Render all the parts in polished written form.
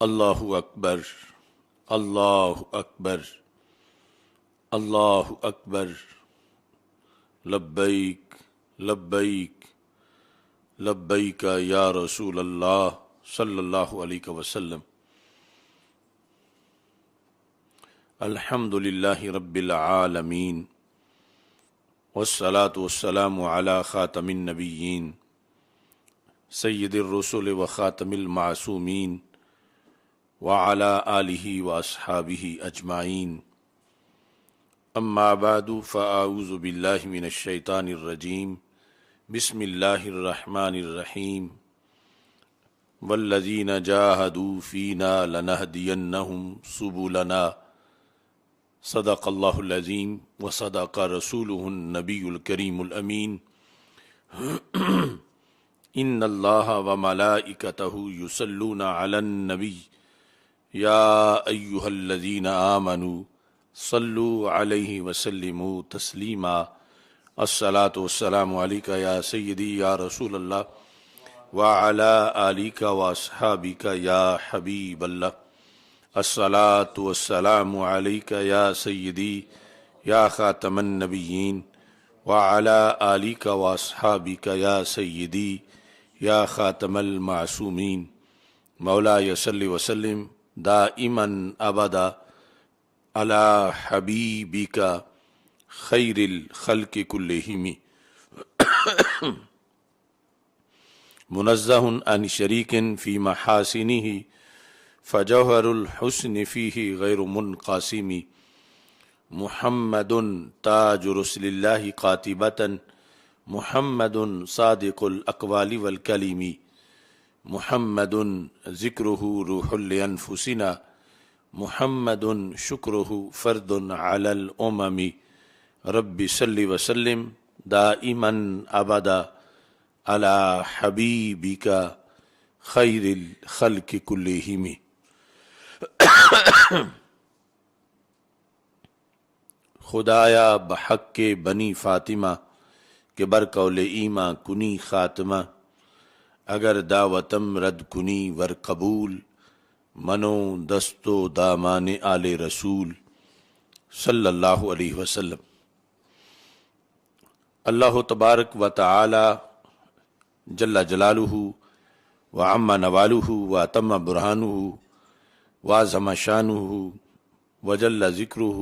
اللہ اکبر، اللہ اکبر، اللہ اکبر، لبیک لبیک لبیک یا رسول اللہ صلی اللہ علیہ وسلم۔ الحمد للہ رب العالمین، والصلاة والسلام علی خاتم النبیین سید الرسل و خاتم المعصومین وعلی آلہ واصحابہ اجمعین، اما بعد فاعوذ باللہ من الشیطان الرجیم، بسم اللہ الرحمن الرحیم، والذین جاہدوا فینا لنہدینہم سبلنا، صدق اللہ العظیم وصدق رسولہ النبی الکریم الامین۔ ان اللہ وملائکتہ یصلون علی النبی یا ایہا الذین آمنوا صلوا علیہ وسلموا تسلیما۔ الصلاۃ والسلام علیک یا سیدی یا رسول اللہ وعلی آلک واصحابک یا حبیب اللہ۔ الصلاۃ والسلام علیک یا سیدی یا خاتم النبیین وعلی آلک واصحابک یا سیدی یا خاتم المعصومین۔ مولاي صل وسلم دائما ابدا علی حبیبک خیر الخلق کلہم، منزہ عن شریک فی محاسنہ فجوہر الحسن فیہ غیر منقاسم، محمد تاج رسل اللہ قاطبۃ، محمد صادق الاقوال والکلم، محمد ذکرہ روح لانفسنا، محمد شکرہ فرد علی الامم۔ رب صل وسلم دائما ابدا علی حبیبک خیر الخلق کلہم۔ خدایا بحق کے بنی فاطمہ کہ برقول ایماں کنی خاتمہ، اگر دعوتم رد کنی ور قبول، منو دستو دامان آل رسول صلی اللہ علیہ وسلم۔ اللہ تبارک و تعالی جل جلالہ وعم نوالہ واتم برہانہ وعظم شانہ وجل ذکرہ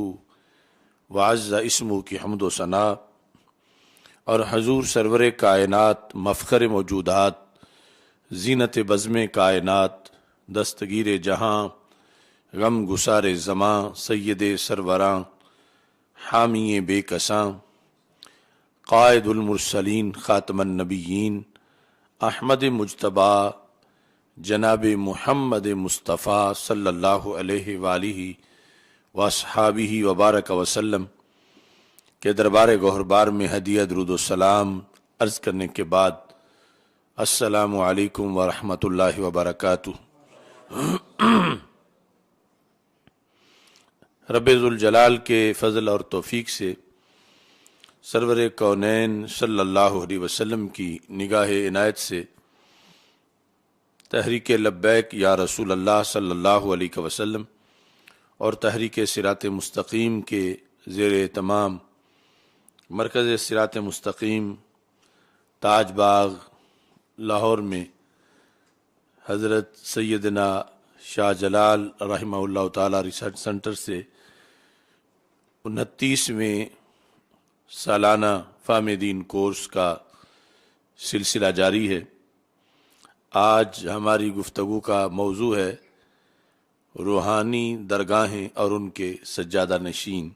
وعز اسمہ کی حمد و ثنا، اور حضور سرور کائنات مفخر موجودات زینت بزم کائنات دستگیر جہاں غم گسار زماں سید سروراں حامی بے کساں قائد المرسلین خاتم النبیین احمد مجتبیٰ جناب محمد مصطفیٰ صلی اللہ علیہ وآلہ واصحابہ وبارک وسلم کے دربار گوہربار میں ہدیہ درود و سلام عرض کرنے کے بعد، السلام علیکم ورحمۃ اللہ وبرکاتہ۔ رب ذوالجلال کے فضل اور توفیق سے سرور کونین صلی اللہ علیہ وسلم کی نگاہ عنایت سے تحریک لبیک یا رسول اللہ صلی اللہ علیہ وسلم اور تحریک صراط مستقیم کے زیر اہتمام مرکز صراط مستقیم تاج باغ لاہور میں حضرت سیدنا شاہ جلال رحمہ اللہ تعالی ریسرچ سینٹر سے 29ویں سالانہ فہم دین کورس کا سلسلہ جاری ہے۔ آج ہماری گفتگو کا موضوع ہے روحانی درگاہیں اور ان کے سجادہ نشین۔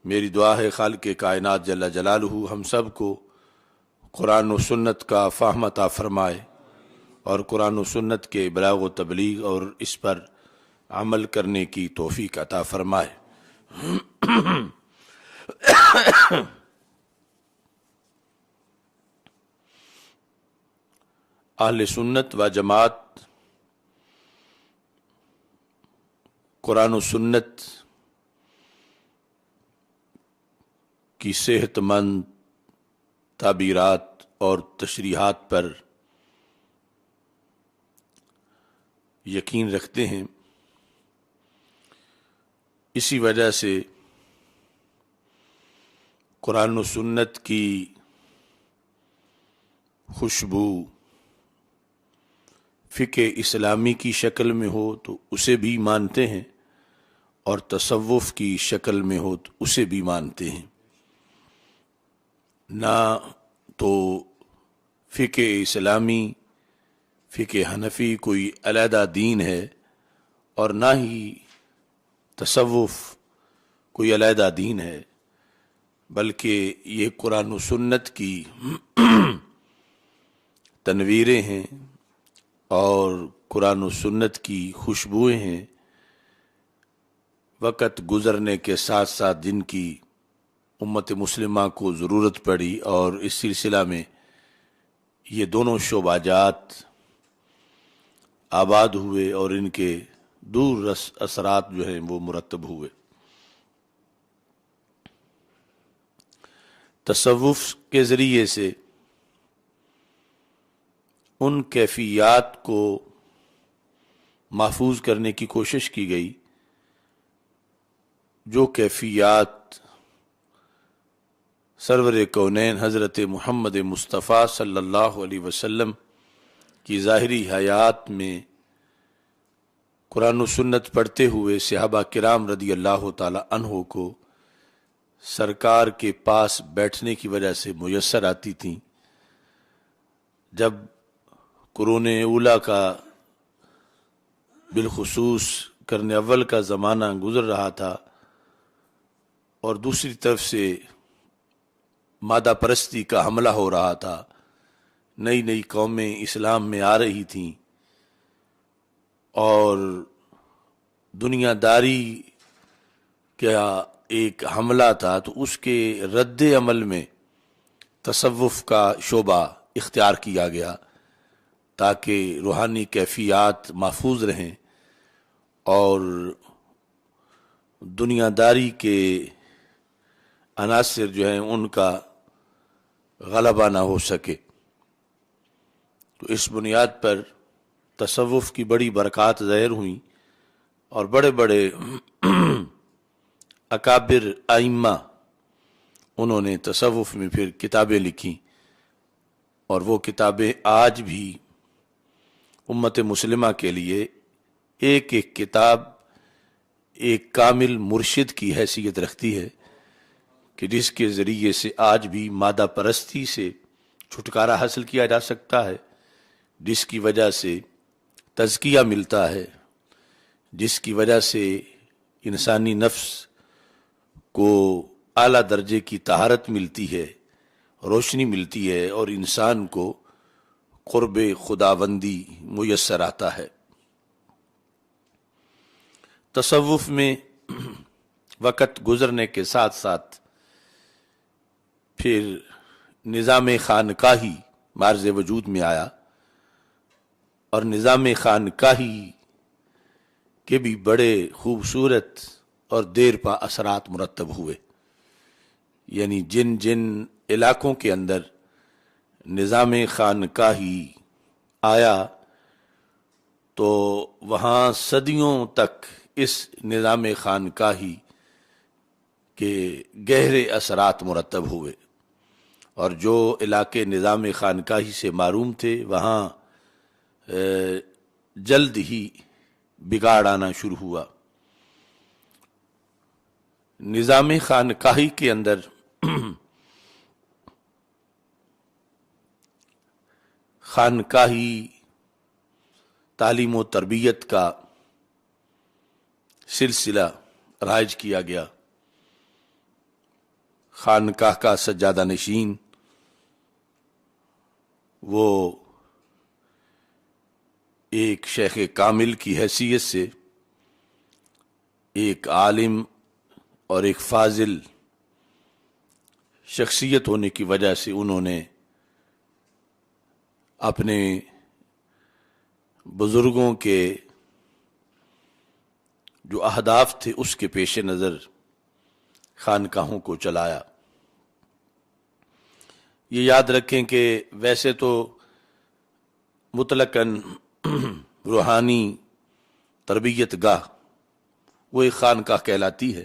میری دعا ہے خالق کائنات جل جلالہ ہم سب کو قرآن و سنت کا فہم عطا فرمائے اور قرآن و سنت کے ابلاغ و تبلیغ اور اس پر عمل کرنے کی توفیق عطا فرمائے۔ اہل سنت و جماعت قرآن و سنت کی صحت مند تعبیرات اور تشریحات پر یقین رکھتے ہیں. اسی وجہ سے قرآن و سنت کی خوشبو فقہ اسلامی کی شکل میں ہو تو اسے بھی مانتے ہیں، اور تصوف کی شکل میں ہو تو اسے بھی مانتے ہیں. نہ تو فقہ اسلامی، فقہ حنفی کوئی علیحدہ دین ہے، اور نہ ہی تصوف کوئی علیحدہ دین ہے، بلکہ یہ قرآن و سنت کی تنویریں ہیں اور قرآن و سنت کی خوشبوئیں ہیں، وقت گزرنے کے ساتھ ساتھ جن کی امت مسلمہ کو ضرورت پڑی، اور اس سلسلہ میں یہ دونوں شعبہ جات آباد ہوئے اور ان کے دور رس اثرات جو ہیں وہ مرتب ہوئے. تصوف کے ذریعے سے ان کیفیات کو محفوظ کرنے کی کوشش کی گئی جو کیفیات سرور کونین حضرت محمد مصطفیٰ صلی اللہ علیہ وسلم کی ظاہری حیات میں قرآن و سنت پڑھتے ہوئے صحابہ کرام رضی اللہ تعالی عنہ کو سرکار کے پاس بیٹھنے کی وجہ سے میسر آتی تھیں. جب قرون اولیٰ کا بالخصوص قرن اول کا زمانہ گزر رہا تھا اور دوسری طرف سے مادہ پرستی کا حملہ ہو رہا تھا، نئی نئی قومیں اسلام میں آ رہی تھیں، اور دنیا داری کا ایک حملہ تھا، تو اس کے رد عمل میں تصوف کا شعبہ اختیار کیا گیا تاکہ روحانی کیفیات محفوظ رہیں اور دنیا داری کے عناصر جو ہیں ان کا غلبہ نہ ہو سکے. تو اس بنیاد پر تصوف کی بڑی برکات ظاہر ہوئیں، اور بڑے بڑے اکابر ائمہ انہوں نے تصوف میں پھر کتابیں لکھیں، اور وہ کتابیں آج بھی امت مسلمہ کے لیے ایک ایک کتاب ایک کامل مرشد کی حیثیت رکھتی ہے کہ جس کے ذریعے سے آج بھی مادہ پرستی سے چھٹکارا حاصل کیا جا سکتا ہے، جس کی وجہ سے تزکیہ ملتا ہے، جس کی وجہ سے انسانی نفس کو اعلیٰ درجے کی طہارت ملتی ہے، روشنی ملتی ہے، اور انسان کو قرب خداوندی میسر آتا ہے. تصوف میں وقت گزرنے کے ساتھ ساتھ پھر نظام خانقاہی معرض وجود میں آیا، اور نظام خانقاہی کے بھی بڑے خوبصورت اور دیر پا اثرات مرتب ہوئے. یعنی جن جن علاقوں کے اندر نظام خانقاہی آیا تو وہاں صدیوں تک اس نظام خانقاہی کے گہرے اثرات مرتب ہوئے، اور جو علاقے نظام خانقاہی سے معروم تھے وہاں جلد ہی بگاڑ آنا شروع ہوا. نظام خانقاہی کے اندر خانقاہی تعلیم و تربیت کا سلسلہ رائج کیا گیا. خانقاہ کا سجادہ نشین وہ ایک شیخ کامل کی حیثیت سے ایک عالم اور ایک فاضل شخصیت ہونے کی وجہ سے انہوں نے اپنے بزرگوں کے جو اہداف تھے اس کے پیش نظر خانقاہوں کو چلایا. یہ یاد رکھیں کہ ویسے تو مطلقاً روحانی تربیت گاہ وہ ایک خانقاہ کہلاتی ہے،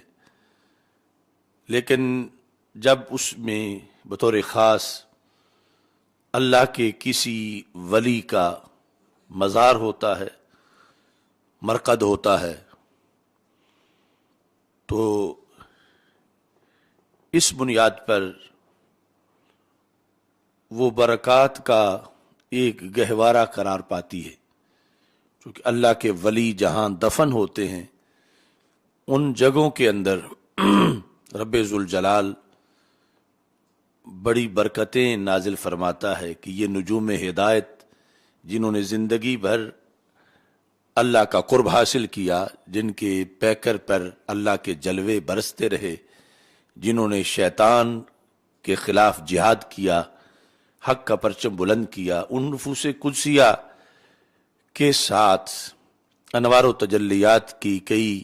لیکن جب اس میں بطور خاص اللہ کے کسی ولی کا مزار ہوتا ہے، مرقد ہوتا ہے، تو اس بنیاد پر وہ برکات کا ایک گہوارہ قرار پاتی ہے، کیونکہ اللہ کے ولی جہاں دفن ہوتے ہیں ان جگہوں کے اندر رب ذوالجلال بڑی برکتیں نازل فرماتا ہے کہ یہ نجوم ہدایت جنہوں نے زندگی بھر اللہ کا قرب حاصل کیا، جن کے پیکر پر اللہ کے جلوے برستے رہے، جنہوں نے شیطان کے خلاف جہاد کیا، حق کا پرچم بلند کیا، ان نفوس قدسیہ کے ساتھ انوار و تجلیات کی کئی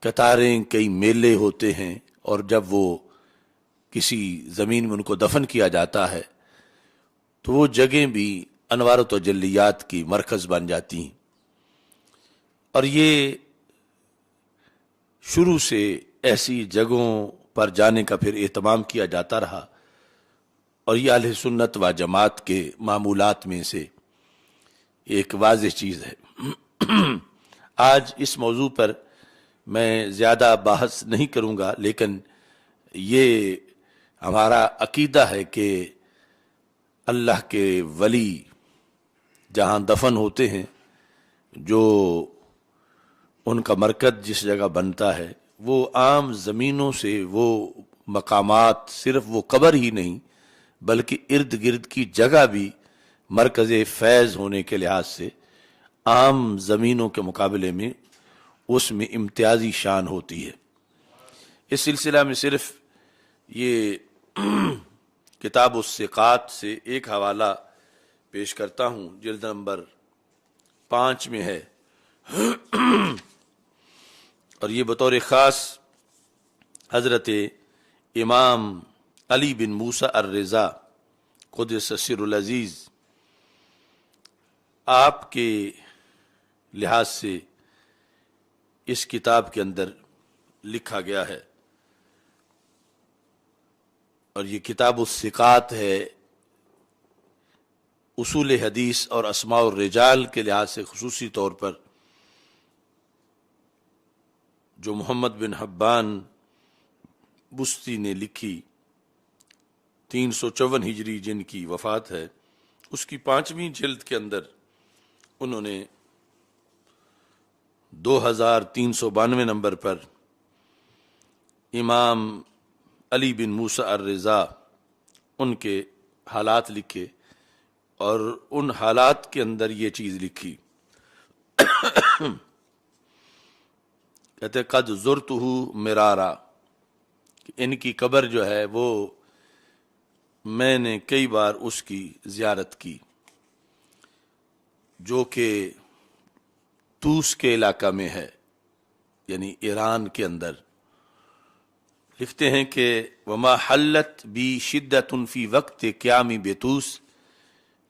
قطاریں، کئی میلے ہوتے ہیں، اور جب وہ کسی زمین میں ان کو دفن کیا جاتا ہے تو وہ جگہیں بھی انوار و تجلیات کی مرکز بن جاتی ہیں۔ اور یہ شروع سے ایسی جگہوں پر جانے کا پھر اہتمام کیا جاتا رہا، اور یہ اہل سنت و جماعت کے معمولات میں سے ایک واضح چیز ہے۔ آج اس موضوع پر میں زیادہ بحث نہیں کروں گا، لیکن یہ ہمارا عقیدہ ہے کہ اللہ کے ولی جہاں دفن ہوتے ہیں، جو ان کا مرکز جس جگہ بنتا ہے، وہ عام زمینوں سے وہ مقامات صرف وہ قبر ہی نہیں بلکہ ارد گرد کی جگہ بھی مرکز فیض ہونے کے لحاظ سے عام زمینوں کے مقابلے میں اس میں امتیازی شان ہوتی ہے۔ اس سلسلہ میں صرف یہ کتاب الثقات سے ایک حوالہ پیش کرتا ہوں، جلد نمبر 5 میں ہے، اور یہ بطور خاص حضرت امام علی بن موسیٰ الرضا قدس سر العزیز آپ کے لحاظ سے اس کتاب کے اندر لکھا گیا ہے، اور یہ کتاب الثقات ہے۔ اصول حدیث اور اسماء الرجال کے لحاظ سے خصوصی طور پر جو محمد بن حبان بستی نے لکھی، 354 ہجری جن کی وفات ہے، اس کی 5ویں جلد کے اندر انہوں نے 2392 نمبر پر امام علی بن موسیٰ الرضا ان کے حالات لکھے، اور ان حالات کے اندر یہ چیز لکھی، کہتے قد زرتہ مرارا، کہ ان کی قبر جو ہے وہ میں نے کئی بار اس کی زیارت کی، جو کہ توس کے علاقہ میں ہے، یعنی ایران کے اندر۔ لکھتے ہیں کہ وما حلت بی شدت فی وقت قیامی بطوس،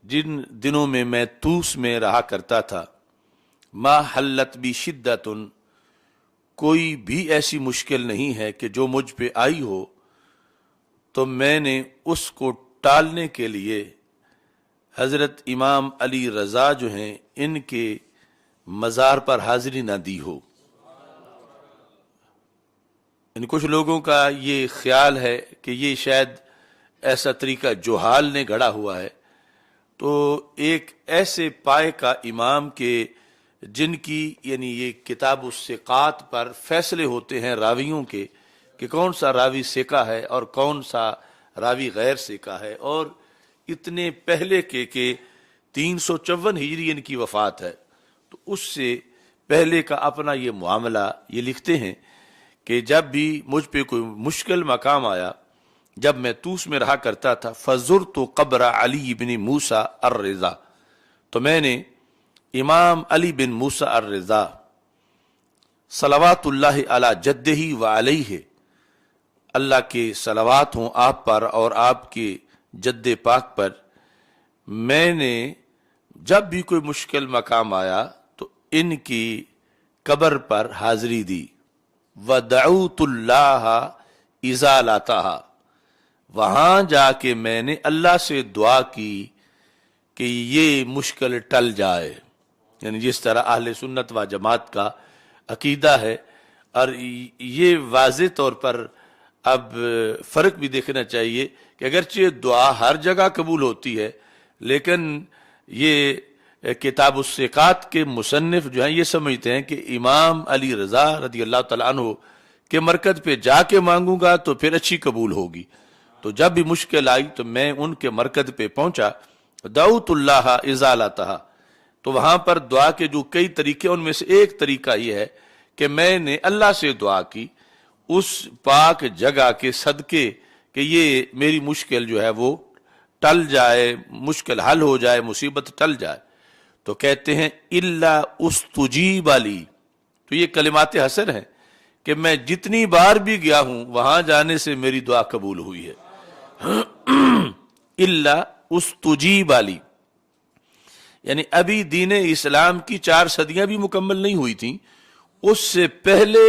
جن دنوں میں میں توس میں رہا کرتا تھا، ما حلت بی شدت، کوئی بھی ایسی مشکل نہیں ہے کہ جو مجھ پہ آئی ہو تو میں نے اس کو ٹالنے کے لیے حضرت امام علی رضا جو ہیں ان کے مزار پر حاضری نہ دی ہو۔ ان کچھ لوگوں کا یہ خیال ہے کہ یہ شاید ایسا طریقہ جہال نے گھڑا ہوا ہے، تو ایک ایسے پائے کا امام کے جن کی یعنی یہ کتاب الثقات پر فیصلے ہوتے ہیں راویوں کے کہ کون سا راوی ثقہ ہے اور کون سا راوی غیر ثقہ ہے، اور اتنے پہلے کے کہ 354 ہجری ان کی وفات ہے، تو اس سے پہلے کا اپنا یہ معاملہ یہ لکھتے ہیں کہ جب بھی مجھ پہ کوئی مشکل مقام آیا، جب میں توس میں رہا کرتا تھا، فزرت قبر علی بن موسیٰ الرضا، تو میں نے امام علی بن موسیٰ الرضا صلوات اللہ علی جدہ و علیہ، اللہ کے صلوات ہوں آپ پر اور آپ کے جد پاک پر، میں نے جب بھی کوئی مشکل مقام آیا تو ان کی قبر پر حاضری دی. وَدَعُوتُ اللَّهَ إِزَالَتَهَا، وہاں جا کے میں نے اللہ سے دعا کی کہ یہ مشکل ٹل جائے. یعنی جس طرح اہل سنت و جماعت کا عقیدہ ہے، اور یہ واضح طور پر اب فرق بھی دیکھنا چاہیے کہ اگرچہ دعا ہر جگہ قبول ہوتی ہے، لیکن یہ کتاب الثقات کے مصنف جو ہیں یہ سمجھتے ہیں کہ امام علی رضا رضی اللہ تعالیٰ عنہ کے مرکز پہ جا کے مانگوں گا تو پھر اچھی قبول ہوگی. تو جب بھی مشکل آئی تو میں ان کے مرکز پہ پہنچا. دعوت اللہ ازالتہا، تو وہاں پر دعا کے جو کئی طریقے، ان میں سے ایک طریقہ یہ ہے کہ میں نے اللہ سے دعا کی اس پاک جگہ کے صدقے کہ یہ میری مشکل جو ہے وہ ٹل جائے، مشکل حل ہو جائے، مصیبت ٹل جائے. تو کہتے ہیں الا استجیب لی، تو یہ کلمات حسر ہیں کہ میں جتنی بار بھی گیا ہوں وہاں جانے سے میری دعا قبول ہوئی ہے. الا استجیب لی، یعنی ابھی دین اسلام کی 4 صدیاں بھی مکمل نہیں ہوئی تھیں، اس سے پہلے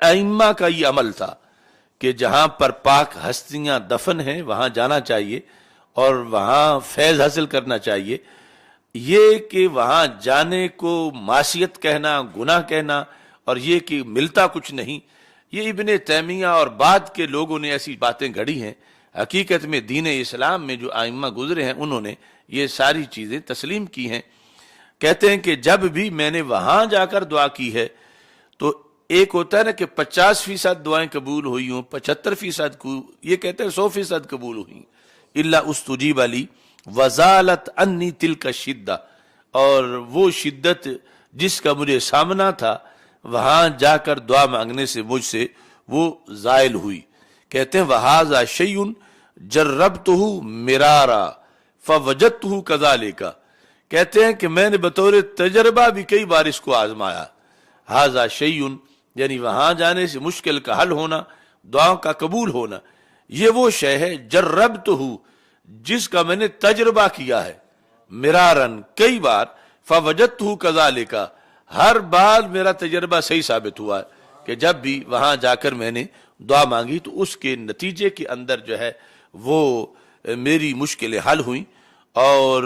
ائمہ کا یہ عمل تھا کہ جہاں پر پاک ہستیاں دفن ہیں وہاں جانا چاہیے اور وہاں فیض حاصل کرنا چاہیے. یہ کہ وہاں جانے کو معصیت کہنا، گناہ کہنا، اور یہ کہ ملتا کچھ نہیں، یہ ابن تیمیہ اور بعد کے لوگوں نے ایسی باتیں گھڑی ہیں. حقیقت میں دین اسلام میں جو ائمہ گزرے ہیں انہوں نے یہ ساری چیزیں تسلیم کی ہیں. کہتے ہیں کہ جب بھی میں نے وہاں جا کر دعا کی ہے تو ایک ہوتا ہے نا کہ 50% دعائیں قبول ہوئی ہوں، 75% کو یہ کہتے ہیں 100% قبول ہوئی. الا استجیب لی وزالت انی تلک الشدہ، اور وہ شدت جس کا مجھے سامنا تھا وہاں جا کر دعا مانگنے سے مجھ سے وہ زائل ہوئی. کہتے ہیں وہذا شیء جربتہ مرارا فوجدتہ کذالک، کہتے ہیں کہ میں نے بطور تجربہ بھی کئی بار اس کو آزمایا. ھذا شیء، یعنی وہاں جانے سے مشکل کا حل ہونا، دعاؤں کا قبول ہونا، یہ وہ شے ہے جربتہ جس کا میں نے تجربہ کیا ہے، مرارن کئی بار، فوجدتہ کذالک ہر بار میرا تجربہ صحیح ثابت ہوا ہے کہ جب بھی وہاں جا کر میں نے دعا مانگی تو اس کے نتیجے کے اندر جو ہے وہ میری مشکلیں حل ہوئیں. اور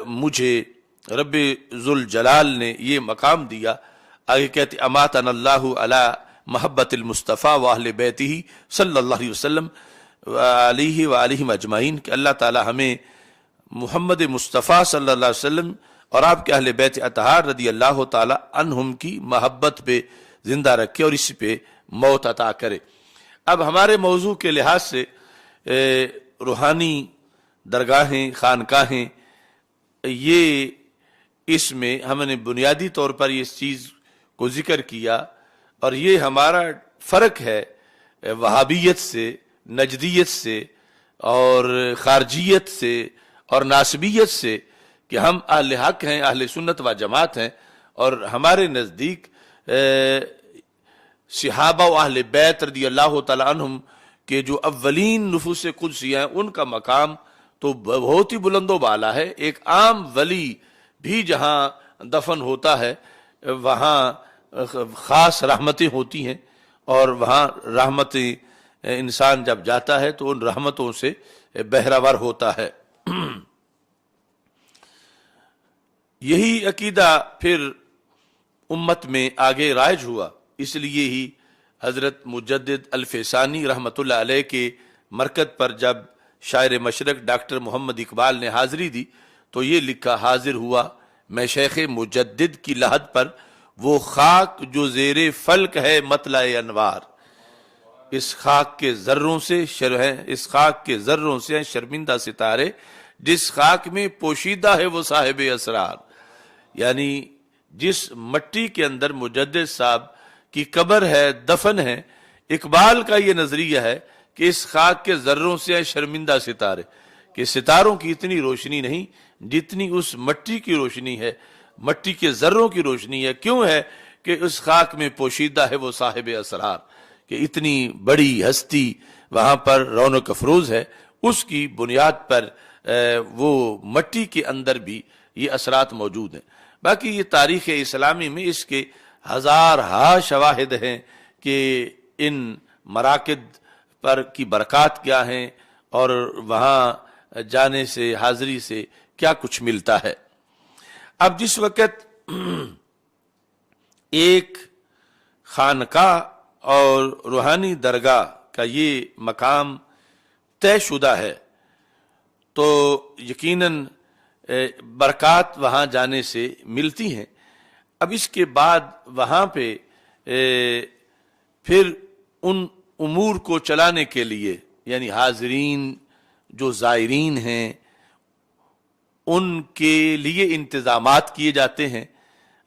مجھے رب ذوالجلال نے یہ مقام دیا. آگے کہتے اماتنا اللہ علی محبت المصطفیٰ و اہل بیتہ صلی اللہ علیہ وسلم علیہ وآلہ اجمعین، کہ اللہ تعالی ہمیں محمد مصطفیٰ صلی اللہ علیہ وسلم اور آپ کے اہل بیت اطہار رضی اللہ تعالی عنہم کی محبت پہ زندہ رکھے اور اس پہ موت عطا کرے. اب ہمارے موضوع کے لحاظ سے روحانی درگاہیں، خانقاہیں، یہ اس میں ہم نے بنیادی طور پر اس چیز کو ذکر کیا، اور یہ ہمارا فرق ہے وہابیت سے، نجدیت سے اور خارجیت سے اور ناسبیت سے، کہ ہم اہل حق ہیں، اہل سنت و جماعت ہیں، اور ہمارے نزدیک صحابہ و اہل بیت رضی اللہ تعالی عنہم کے جو اولین نفوس قدسیہ ہیں ان کا مقام تو بہت ہی بلند و بالا ہے. ایک عام ولی بھی جہاں دفن ہوتا ہے وہاں خاص رحمتیں ہوتی ہیں، اور وہاں رحمتیں انسان جب جاتا ہے تو ان رحمتوں سے بہرہور ہوتا ہے. یہی عقیدہ پھر امت میں آگے رائج ہوا، اس لیے ہی حضرت مجدد الفسانی رحمۃ اللہ علیہ کے مرکز پر جب شاعر مشرق ڈاکٹر محمد اقبال نے حاضری دی تو یہ لکھا حاضر ہوا میں شیخ مجدد کی لحد پر، وہ خاک جو زیر فلک ہے مطلع انوار، اس خاک کے ذروں سے اس خاک کے ذروں سے ہیں شرمندہ ستارے، جس خاک میں پوشیدہ ہے وہ صاحب اسرار. یعنی جس مٹی کے اندر مجدد صاحب کی قبر ہے، دفن ہے، اقبال کا یہ نظریہ ہے کہ اس خاک کے ذروں سے ہیں شرمندہ ستارے، کہ ستاروں کی اتنی روشنی نہیں جتنی اس مٹی کی روشنی ہے، مٹی کے ذروں کی روشنی ہے. کیوں ہے کہ اس خاک میں پوشیدہ ہے وہ صاحب اسرار، کہ اتنی بڑی ہستی وہاں پر رونق افروز ہے. اس کی بنیاد پر وہ مٹی کے اندر بھی یہ اثرات موجود ہیں۔ باقی یہ تاریخ اسلامی میں اس کے ہزارہا شواہد ہیں کہ ان مراکد پر کی برکات کیا ہیں اور وہاں جانے سے، حاضری سے کیا کچھ ملتا ہے۔ اب جس وقت ایک خانقاہ اور روحانی درگاہ کا یہ مقام طے شدہ ہے تو یقیناً برکات وہاں جانے سے ملتی ہیں۔ اب اس کے بعد وہاں پہ پھر ان امور کو چلانے کے لیے، یعنی حاضرین جو زائرین ہیں ان کے لیے انتظامات کیے جاتے ہیں،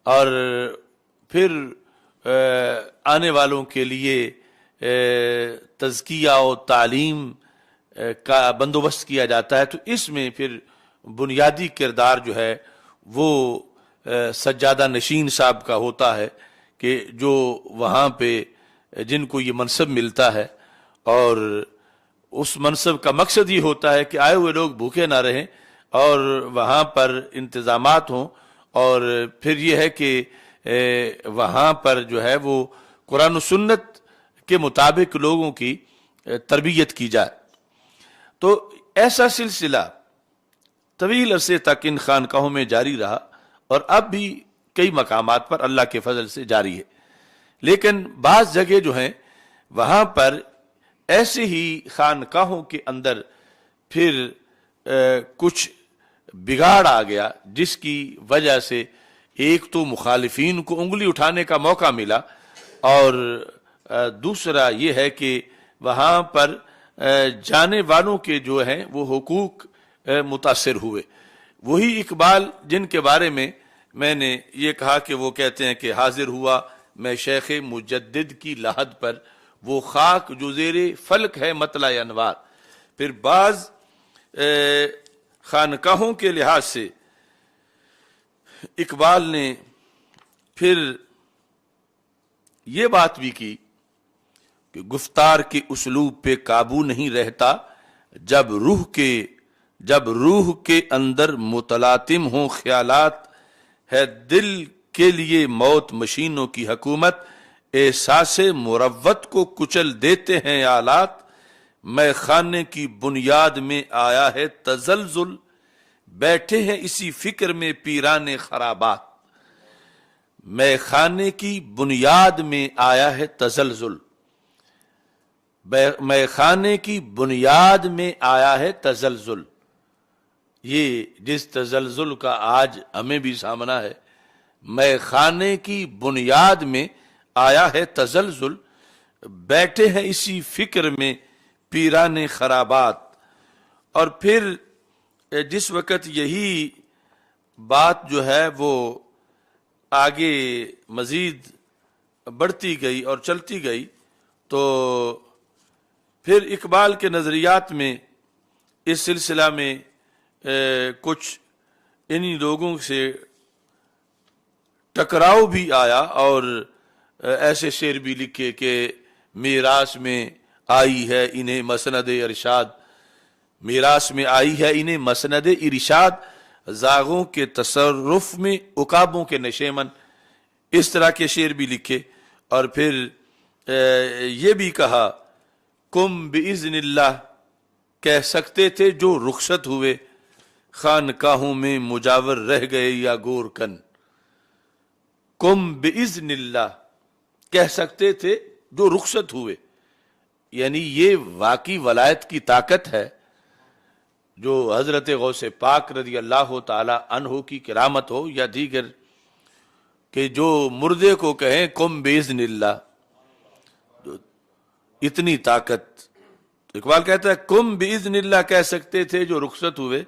اور پھر آنے والوں کے لیے تزکیہ و تعلیم کا بندوبست کیا جاتا ہے۔ تو اس میں پھر بنیادی کردار جو ہے وہ سجادہ نشین صاحب کا ہوتا ہے، کہ جو وہاں پہ جن کو یہ منصب ملتا ہے، اور اس منصب کا مقصد یہ ہوتا ہے کہ آئے ہوئے لوگ بھوکے نہ رہیں اور وہاں پر انتظامات ہوں، اور پھر یہ ہے کہ وہاں پر جو ہے وہ قرآن و سنت کے مطابق لوگوں کی تربیت کی جائے۔ تو ایسا سلسلہ طویل عرصے تک ان خانقاہوں میں جاری رہا، اور اب بھی کئی مقامات پر اللہ کے فضل سے جاری ہے۔ لیکن بعض جگہ جو ہیں وہاں پر ایسے ہی خانقاہوں کے اندر پھر کچھ بگاڑ آ گیا، جس کی وجہ سے ایک تو مخالفین کو انگلی اٹھانے کا موقع ملا، اور دوسرا یہ ہے کہ وہاں پر جانے والوں کے جو ہیں وہ حقوق متاثر ہوئے۔ وہی اقبال جن کے بارے میں نے یہ کہا کہ وہ کہتے ہیں کہ حاضر ہوا میں شیخ مجدد کی لحد پر، وہ خاک جو زیر فلک ہے مطلع انوار۔ پھر بعض خانقاہوں کے لحاظ سے اقبال نے پھر یہ بات بھی کی کہ گفتار کے اسلوب پہ قابو نہیں رہتا، جب روح کے اندر متلاطم ہوں خیالات، ہے دل کے لیے موت مشینوں کی حکومت، احساس مروت کو کچل دیتے ہیں آلات، میں خانے کی بنیاد میں آیا ہے تزلزل، بیٹھے ہیں اسی فکر میں پیران خرابات، میں خانے کی بنیاد میں آیا ہے تزلزل، میں خانے کی بنیاد میں آیا ہے تزلزل۔ یہ جس تزلزل کا آج ہمیں بھی سامنا ہے، میں خانے کی بنیاد میں آیا ہے تزلزل، بیٹھے ہیں اسی فکر میں پیران خرابات۔ اور پھر جس وقت یہی بات جو ہے وہ آگے مزید بڑھتی گئی اور چلتی گئی، تو پھر اقبال کے نظریات میں اس سلسلہ میں کچھ انہی لوگوں سے ٹکراؤ بھی آیا، اور ایسے شعر بھی لکھے کہ میراث میں آئی ہے انہیں مسند ارشاد، میراث میں آئی ہے انہیں مسند ارشاد، زاغوں کے تصرف میں عقابوں کے نشیمن، اس طرح کے شعر بھی لکھے۔ اور پھر یہ بھی کہا کم باذن اللہ، کہہ سکتے تھے جو رخصت ہوئے، خانقاہوں میں مجاور رہ گئے یا گورکن، کم باذن اللہ کہہ سکتے تھے جو رخصت ہوئے، یعنی یہ واقعی ولایت کی طاقت ہے جو حضرت غوث پاک رضی اللہ تعالی عنہ کی کرامت ہو یا دیگر، کہ جو مردے کو کہیں کم باذن اللہ، اتنی طاقت۔ اقبال کہتا ہے کم باذن اللہ کہہ سکتے تھے جو رخصت ہوئے،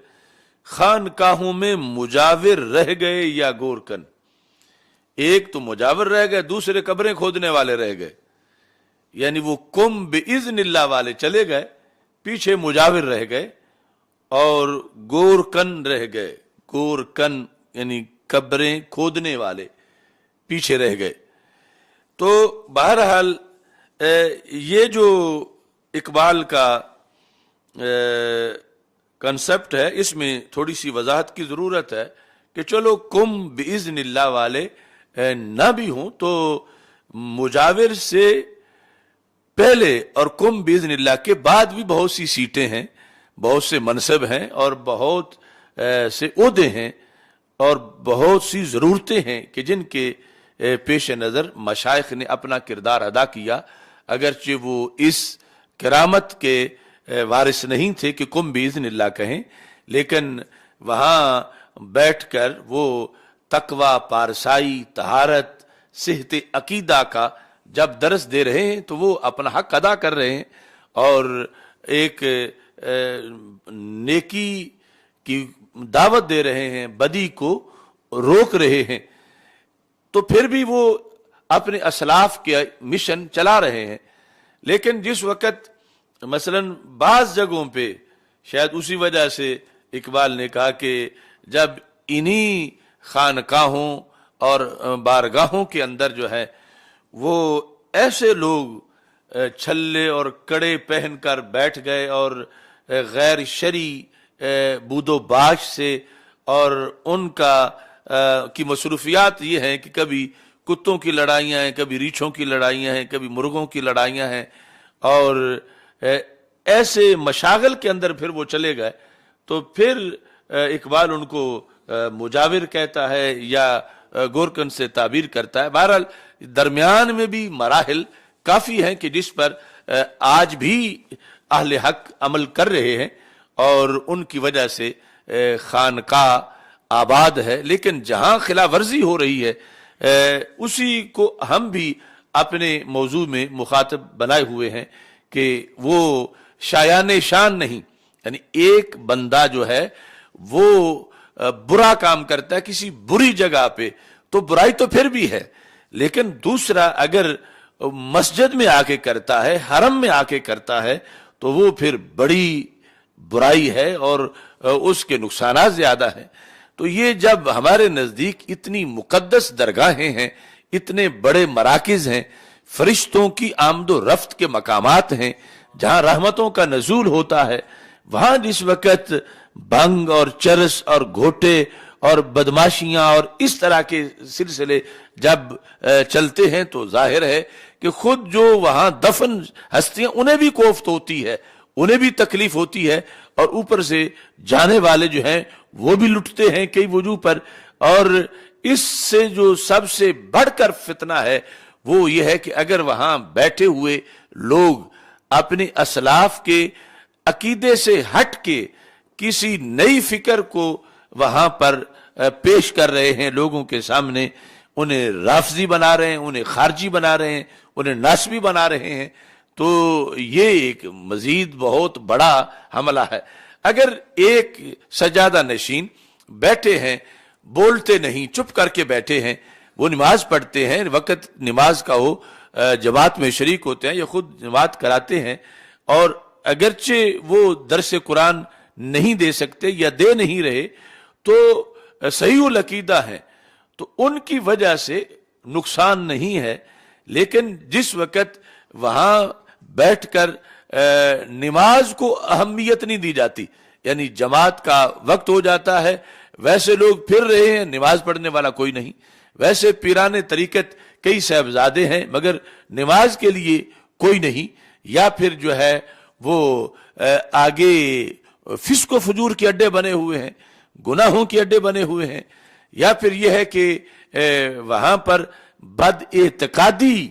خانقاہوں میں مجاور رہ گئے یا گورکن، ایک تو مجاور رہ گئے، دوسرے قبریں کھودنے والے رہ گئے، یعنی وہ کم باذن اللہ والے چلے گئے، پیچھے مجاور رہ گئے اور گورکن رہ گئے، گورکن یعنی قبریں کھودنے والے پیچھے رہ گئے۔ تو بہرحال یہ جو اقبال کا کنسپٹ ہے، اس میں تھوڑی سی وضاحت کی ضرورت ہے کہ چلو کم باذن اللہ والے نہ بھی ہوں تو مجاور سے پہلے اور کم باذن اللہ کے بعد بھی بہت سی سیٹیں ہیں، بہت سے منصب ہیں اور بہت سے عہدے ہیں اور بہت سی ضرورتیں ہیں کہ جن کے پیش نظر مشائخ نے اپنا کردار ادا کیا، اگرچہ وہ اس کرامت کے وارث نہیں تھے کہ کم باذن اللہ کہیں، لیکن وہاں بیٹھ کر وہ تقوی، پارسائی، طہارت، صحت عقیدہ کا جب درس دے رہے ہیں تو وہ اپنا حق ادا کر رہے ہیں اور ایک نیکی کی دعوت دے رہے ہیں، بدی کو روک رہے ہیں، تو پھر بھی وہ اپنے اسلاف کے مشن چلا رہے ہیں۔ لیکن جس وقت مثلا بعض جگہوں پہ شاید اسی وجہ سے اقبال نے کہا کہ جب انہی خانقاہوں اور بارگاہوں کے اندر جو ہے وہ ایسے لوگ چھلے اور کڑے پہن کر بیٹھ گئے اور غیر شرعی بود و باش سے، اور ان کی مصروفیات یہ ہیں کہ کبھی کتوں کی لڑائیاں ہیں، کبھی ریچھوں کی لڑائیاں ہیں، کبھی مرغوں کی لڑائیاں ہیں، اور ایسے مشاغل کے اندر پھر وہ چلے گئے، تو پھر اقبال ان کو مجاور کہتا ہے یا گورکن سے تعبیر کرتا ہے۔ بہرحال درمیان میں بھی مراحل کافی ہیں کہ جس پر آج بھی اہل حق عمل کر رہے ہیں اور ان کی وجہ سے خانقاہ آباد ہے، لیکن جہاں خلاف ورزی ہو رہی ہے اسی کو ہم بھی اپنے موضوع میں مخاطب بنائے ہوئے ہیں کہ وہ شایان شان نہیں، یعنی ایک بندہ جو ہے وہ برا کام کرتا ہے کسی بری جگہ پہ تو برائی تو پھر بھی ہے، لیکن دوسرا اگر مسجد میں آ کے کرتا ہے، حرم میں آ کے کرتا ہے تو وہ پھر بڑی برائی ہے اور اس کے نقصانات زیادہ ہیں۔ تو یہ جب ہمارے نزدیک اتنی مقدس درگاہیں ہیں، اتنے بڑے مراکز ہیں، فرشتوں کی آمد و رفت کے مقامات ہیں، جہاں رحمتوں کا نزول ہوتا ہے، وہاں جس وقت بھنگ اور چرس اور گھوٹے اور بدماشیاں اور اس طرح کے سلسلے جب چلتے ہیں تو ظاہر ہے کہ خود جو وہاں دفن ہستیاں انہیں بھی کوفت ہوتی ہے، انہیں بھی تکلیف ہوتی ہے، اور اوپر سے جانے والے جو ہیں وہ بھی لٹتے ہیں کئی وجوہ پر۔ اور اس سے جو سب سے بڑھ کر فتنہ ہے وہ یہ ہے کہ اگر وہاں بیٹھے ہوئے لوگ اپنے اسلاف کے عقیدے سے ہٹ کے کسی نئی فکر کو وہاں پر پیش کر رہے ہیں لوگوں کے سامنے، انہیں رافضی بنا رہے ہیں، انہیں خارجی بنا رہے ہیں، انہیں ناسبی بنا رہے ہیں، تو یہ ایک مزید بہت بڑا حملہ ہے۔ اگر ایک سجادہ نشین بیٹھے ہیں، بولتے نہیں، چپ کر کے بیٹھے ہیں، وہ نماز پڑھتے ہیں، وقت نماز کا ہو، جماعت میں شریک ہوتے ہیں یا خود جماعت کراتے ہیں، اور اگرچہ وہ درس قرآن نہیں دے سکتے یا دے نہیں رہے تو صحیح العقیدہ ہیں، تو ان کی وجہ سے نقصان نہیں ہے، لیکن جس وقت وہاں بیٹھ کر نماز کو اہمیت نہیں دی جاتی، یعنی جماعت کا وقت ہو جاتا ہے، ویسے لوگ پھر رہے ہیں، نماز پڑھنے والا کوئی نہیں، ویسے پیران طریقت کئی صاحبزادے ہیں مگر نماز کے لیے کوئی نہیں، یا پھر جو ہے وہ آگے فسق و فجور کے اڈے بنے ہوئے ہیں، گناہوں کے اڈے بنے ہوئے ہیں، یا پھر یہ ہے کہ وہاں پر بد اعتقادی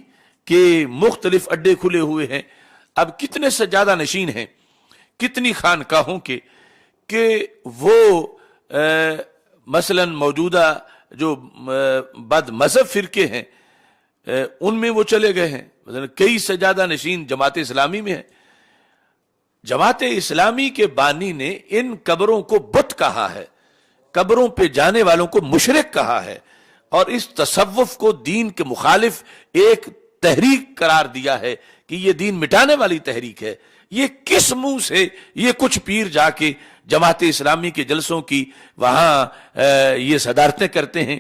کے مختلف اڈے کھلے ہوئے ہیں۔ اب کتنے سجادہ نشین ہیں، کتنی خانقاہوں کے کہ وہ مثلا موجودہ جو بد مذہب فرقے ہیں ان میں وہ چلے گئے ہیں، مثلا کئی سجادہ نشین جماعت اسلامی میں ہیں۔ جماعت اسلامی کے بانی نے ان قبروں کو بت کہا ہے، قبروں پہ جانے والوں کو مشرک کہا ہے، اور اس تصوف کو دین کے مخالف ایک تحریک قرار دیا ہے کہ یہ دین مٹانے والی تحریک ہے۔ یہ کس منہ سے یہ کچھ پیر جا کے جماعت اسلامی کے جلسوں کی وہاں یہ صدارتیں کرتے ہیں؟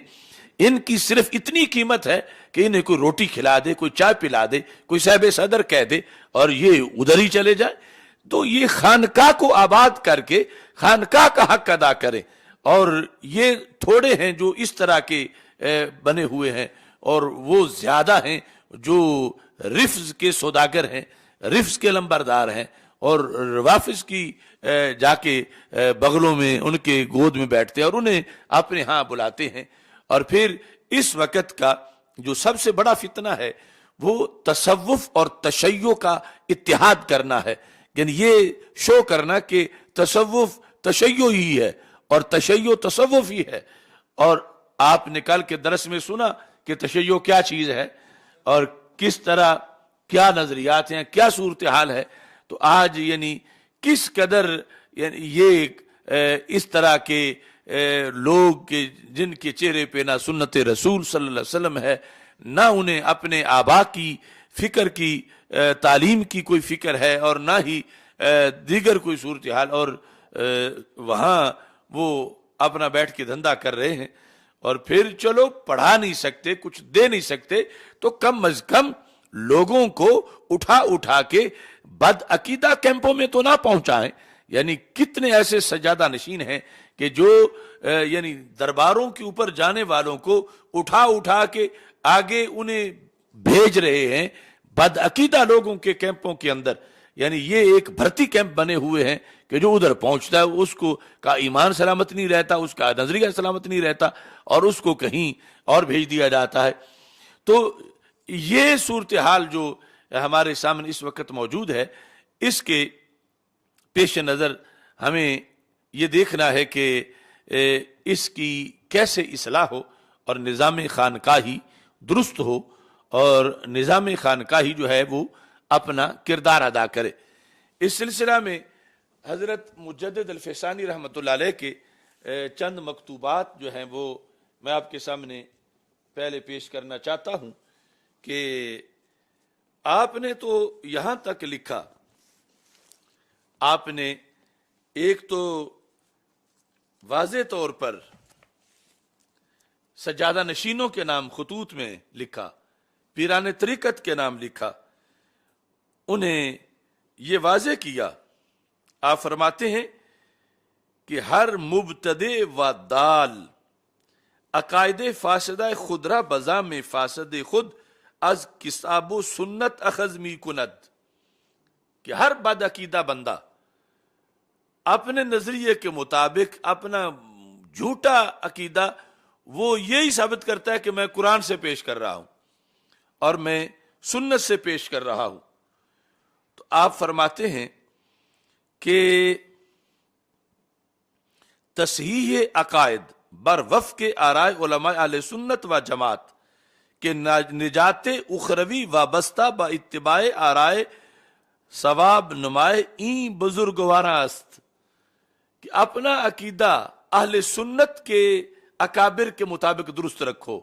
ان کی صرف اتنی قیمت ہے کہ انہیں کوئی روٹی کھلا دے، کوئی چائے پلا دے، کوئی صاحب صدر کہہ دے اور یہ ادھر ہی چلے جائے۔ تو یہ خانقاہ کو آباد کر کے خانقاہ کا حق ادا کریں. اور یہ تھوڑے ہیں جو اس طرح کے بنے ہوئے ہیں، اور وہ زیادہ ہیں جو رفض کے سوداگر ہیں، رفض کے لمبردار ہیں، اور روافظ کی جا کے بغلوں میں ان کے گود میں بیٹھتے ہیں اور انہیں اپنے ہاں بلاتے ہیں. اور پھر اس وقت کا جو سب سے بڑا فتنہ ہے وہ تصوف اور تشیع کا اتحاد کرنا ہے. یعنی یہ شو کرنا کہ تصوف تشیع ہی ہے اور تشیع تصوف ہی ہے. اور آپ نے کل کے درس میں سنا کہ تشیع کیا چیز ہے اور کس طرح کیا نظریات ہیں، کیا صورتحال ہے. تو آج یعنی کس قدر یعنی یہ اس طرح کے لوگ جن کے چہرے پہ نہ سنت رسول صلی اللہ علیہ وسلم ہے، نہ انہیں اپنے آبا کی فکر کی تعلیم کی کوئی فکر ہے، اور نہ ہی دیگر کوئی صورتحال، اور وہاں وہ اپنا بیٹھ کے دھندا کر رہے ہیں. اور پھر چلو پڑھا نہیں سکتے، کچھ دے نہیں سکتے، تو کم از کم لوگوں کو اٹھا اٹھا کے بد عقیدہ کیمپوں میں تو نہ پہنچائیں. یعنی کتنے ایسے سجادہ نشین ہیں کہ جو یعنی درباروں کے اوپر جانے والوں کو اٹھا اٹھا کے آگے انہیں بھیج رہے ہیں بد عقیدہ لوگوں کے کیمپوں کے اندر. یعنی یہ ایک بھرتی کیمپ بنے ہوئے ہیں کہ جو ادھر پہنچتا ہے اس کو کا ایمان سلامت نہیں رہتا، اس کا نظریہ سلامت نہیں رہتا، اور اس کو کہیں اور بھیج دیا جاتا ہے. تو یہ صورتحال جو ہمارے سامنے اس وقت موجود ہے، اس کے پیش نظر ہمیں یہ دیکھنا ہے کہ اس کی کیسے اصلاح ہو اور نظام خانقاہی درست ہو، اور نظام خانقاہی جو ہے وہ اپنا کردار ادا کرے. اس سلسلہ میں حضرت مجدد الفسانی رحمۃ اللہ علیہ کے چند مکتوبات جو ہیں وہ میں آپ کے سامنے پہلے پیش کرنا چاہتا ہوں کہ آپ نے تو یہاں تک لکھا، آپ نے ایک تو واضح طور پر سجادہ نشینوں کے نام خطوط میں لکھا، پیران طریقت کے نام لکھا، انہیں یہ واضح کیا. آپ فرماتے ہیں کہ ہر مبتدع و دال عقائد فاسدہ خدرہ بزا میں فاسد خود از کتاب و سنت اخذ می کند، کہ ہر بد عقیدہ بندہ اپنے نظریے کے مطابق اپنا جھوٹا عقیدہ وہ یہی ثابت کرتا ہے کہ میں قرآن سے پیش کر رہا ہوں اور میں سنت سے پیش کر رہا ہوں. تو آپ فرماتے ہیں کہ تصحیح عقائد بر وفق آرائے علماء اہل سنت و جماعت کہ نجات اخروی وابستہ با اتباع آرائے ثواب نمائے این بزرگوارا است، کہ اپنا عقیدہ اہل سنت کے اکابر کے مطابق درست رکھو.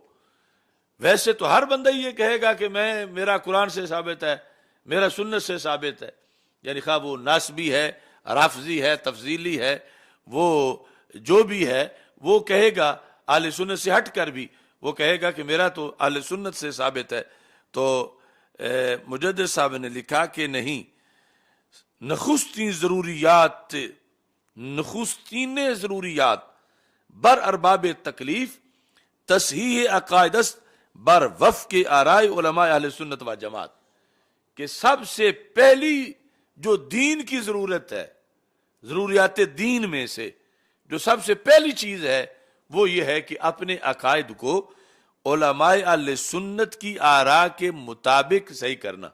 ویسے تو ہر بندہ یہ کہے گا کہ میرا قرآن سے ثابت ہے، میرا سنت سے ثابت ہے. یعنی خواہ وہ ناسبی ہے، رافضی ہے، تفضیلی ہے، وہ جو بھی ہے وہ کہے گا. اہل سنت سے ہٹ کر بھی وہ کہے گا کہ میرا تو اہل سنت سے ثابت ہے. تو مجدد صاحب نے لکھا کہ نہیں، نخستین ضروریات بر ارباب تکلیف تصحیح عقائد است بر وفق آرائے علماء اہل سنت و جماعت، کہ سب سے پہلی جو دین کی ضرورت ہے، ضروریات دین میں سے جو سب سے پہلی چیز ہے وہ یہ ہے کہ اپنے عقائد کو علماء اہل سنت کی آراء کے مطابق صحیح کرنا.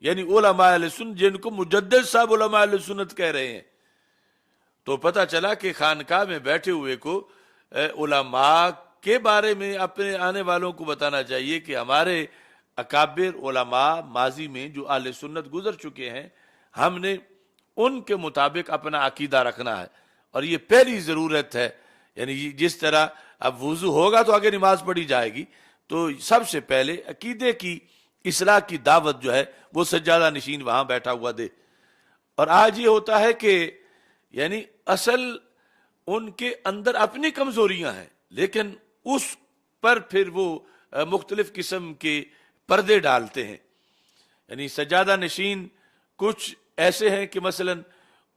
یعنی علماء اہل سنت جن کو مجدد صاحب علماء اہل سنت کہہ رہے ہیں، تو پتہ چلا کہ خانقاہ میں بیٹھے ہوئے کو علماء کے بارے میں اپنے آنے والوں کو بتانا چاہیے کہ ہمارے اکابر علماء ماضی میں جو اہل سنت گزر چکے ہیں، ہم نے ان کے مطابق اپنا عقیدہ رکھنا ہے. اور یہ پہلی ضرورت ہے. یعنی جس طرح اب وضو ہوگا تو آگے نماز پڑھی جائے گی، تو سب سے پہلے عقیدے کی اصلاح کی دعوت جو ہے وہ سجادہ نشین وہاں بیٹھا ہوا دے. اور آج یہ ہوتا ہے کہ یعنی اصل ان کے اندر اپنی کمزوریاں ہیں، لیکن اس پر پھر وہ مختلف قسم کے پردے ڈالتے ہیں. یعنی سجادہ نشین کچھ ایسے ہیں کہ مثلا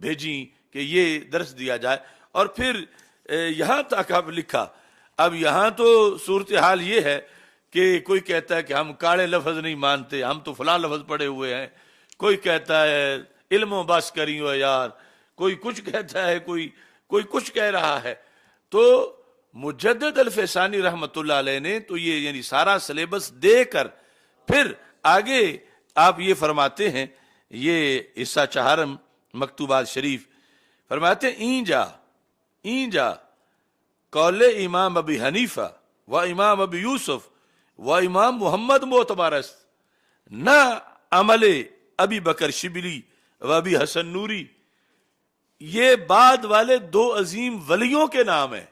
بھیجیں کہ یہ درس دیا جائے. اور پھر یہاں تک اب لکھا. اب یہاں تو صورتحال یہ ہے کہ کوئی کہتا ہے کہ ہم کاڑے لفظ نہیں مانتے, ہم تو فلاں لفظ پڑے ہوئے ہیں. کوئی کہتا ہے علم و بس کریو یار, کوئی کچھ کہتا ہے, کوئی کچھ کہہ رہا ہے. تو مجدد الفسانی رحمت اللہ علیہ نے تو یہ یعنی سارا سلیبس دے کر پھر آگے آپ یہ فرماتے ہیں, یہ حصہ چہارم مکتوبات شریف فرماتے ہیں این جا قول امام ابی حنیفہ و امام ابی یوسف و امام محمد معتبر است, نہ عمل ابی بکر شبلی و ابی حسن نوری. یہ بعد والے 2 عظیم ولیوں کے نام ہیں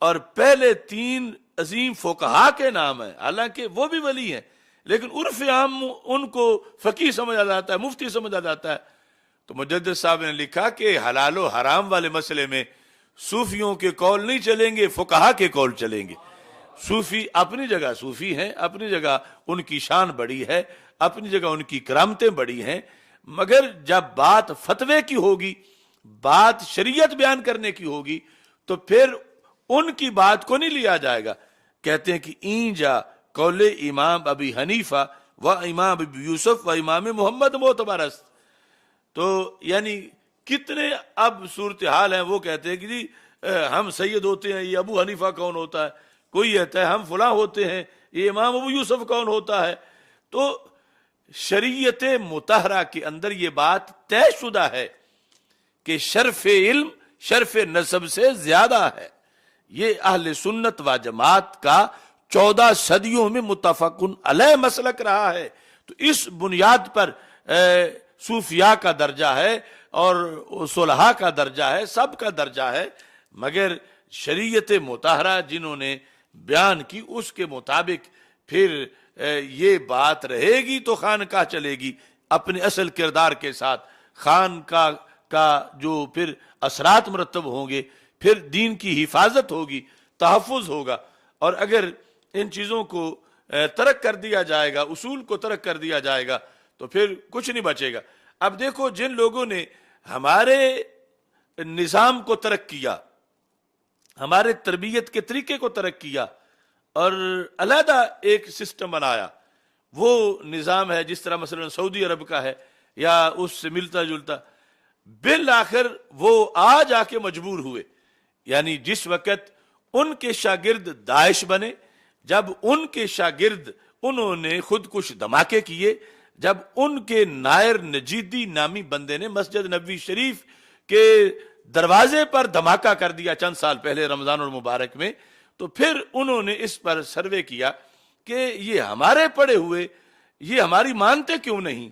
اور پہلے 3 عظیم فقہا کے نام ہیں. حالانکہ وہ بھی ولی ہیں لیکن عرف عام ان کو فقیہ سمجھا جاتا ہے, مفتی سمجھا جاتا ہے. تو مجدد صاحب نے لکھا کہ حلال و حرام والے مسئلے میں صوفیوں کے قول نہیں چلیں گے, فقہا کے قول چلیں گے. صوفی اپنی جگہ صوفی ہیں, اپنی جگہ ان کی شان بڑی ہے, اپنی جگہ ان کی کرامتیں بڑی ہیں, مگر جب بات فتوے کی ہوگی, بات شریعت بیان کرنے کی ہوگی, تو پھر ان کی بات کو نہیں لیا جائے گا. کہتے ہیں کہ این جا قول امام ابی حنیفہ و امام ابی یوسف و امام محمد معتبر است. تو یعنی کتنے اب صورتحال ہیں. وہ کہتے ہیں کہ جی ہم سید ہوتے ہیں, یہ ابو حنیفہ کون ہوتا ہے, کوئی کہتا ہے ہم فلاں ہوتے ہیں, یہ امام ابو یوسف کون ہوتا ہے. تو شریعت مطہرہ کے اندر یہ بات طے شدہ ہے کہ شرف علم شرف نسب سے زیادہ ہے. یہ اہل سنت و جماعت کا 14 صدیوں میں متفقن علیہ مسلک رہا ہے. تو اس بنیاد پر صوفیاء کا درجہ ہے اور صلحاء کا درجہ ہے, سب کا درجہ ہے. مگر شریعت مطہرہ جنہوں نے بیان کی اس کے مطابق پھر یہ بات رہے گی تو خانقاہ چلے گی اپنے اصل کردار کے ساتھ. خانقاہ کا جو پھر اثرات مرتب ہوں گے, پھر دین کی حفاظت ہوگی, تحفظ ہوگا. اور اگر ان چیزوں کو ترک کر دیا جائے گا, اصول کو ترک کر دیا جائے گا, تو پھر کچھ نہیں بچے گا. اب دیکھو جن لوگوں نے ہمارے نظام کو ترک کیا, ہمارے تربیت کے طریقے کو ترک کیا اور علیحدہ ایک سسٹم بنایا, وہ نظام ہے جس طرح مثلا سعودی عرب کا ہے یا اس سے ملتا جلتا, بالآخر وہ آج آ کے مجبور ہوئے. یعنی جس وقت ان کے شاگرد داعش بنے, جب ان کے شاگرد انہوں نے خود کش دھماکے کیے, جب ان کے نائر نجیدی نامی بندے نے مسجد نبوی شریف کے دروازے پر دھماکہ کر دیا چند سال پہلے رمضان المبارک میں, تو پھر انہوں نے اس پر سروے کیا کہ یہ ہمارے پڑے ہوئے یہ ہماری مانتے کیوں نہیں.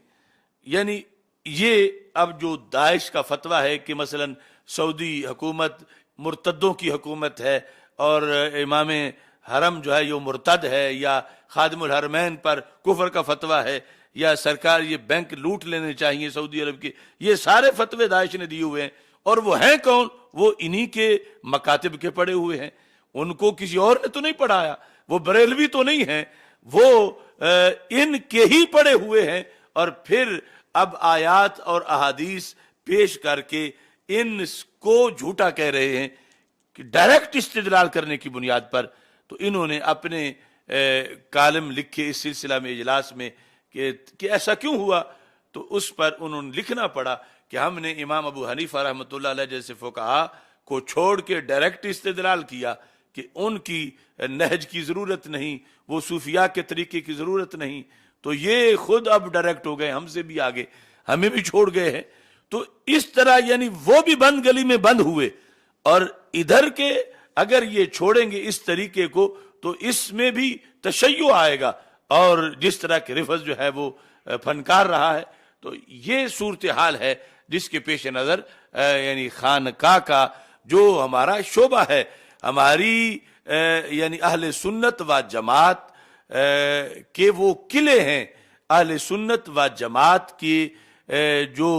یعنی یہ اب جو داعش کا فتویٰ ہے کہ مثلا سعودی حکومت مرتدوں کی حکومت ہے اور امام حرم جو ہے یہ مرتد ہے, یا خادم الحرمین پر کفر کا فتویٰ ہے, یا سرکار یہ بینک لوٹ لینے چاہیے سعودی عرب کے, یہ سارے فتوے داعش نے دیے ہوئے ہیں. اور وہ ہیں کون؟ وہ انہی کے مکاتب کے پڑے ہوئے ہیں, ان کو کسی اور نے تو نہیں پڑھایا, وہ بریلوی تو نہیں ہیں, وہ ان کے ہی پڑے ہوئے ہیں. اور پھر اب آیات اور احادیث پیش کر کے ان کو جھوٹا کہہ رہے ہیں کہ ڈائریکٹ استدلال کرنے کی بنیاد پر. تو انہوں نے اپنے کالم لکھے اس سلسلہ میں اجلاس میں کہ ایسا کیوں ہوا, تو اس پر انہوں نے لکھنا پڑا کہ ہم نے امام ابو حنیفہ رحمۃ اللہ علیہ جیسے فقہا کو چھوڑ کے ڈائریکٹ استدلال کیا کہ ان کی نہج کی ضرورت نہیں, وہ صوفیاء کے طریقے کی ضرورت نہیں. تو یہ خود اب ڈائریکٹ ہو گئے, ہم سے بھی آگے, ہمیں بھی چھوڑ گئے ہیں. تو اس طرح یعنی وہ بھی بند گلی میں بند ہوئے, اور ادھر کے اگر یہ چھوڑیں گے اس طریقے کو تو اس میں بھی تشیع آئے گا, اور جس طرح کے رفض جو ہے وہ فنکار رہا ہے. تو یہ صورتحال ہے جس کے پیش نظر یعنی خانقاہ کا جو ہمارا شعبہ ہے, ہماری یعنی اہل سنت و جماعت کے وہ قلعے ہیں, اہل سنت و جماعت کی جو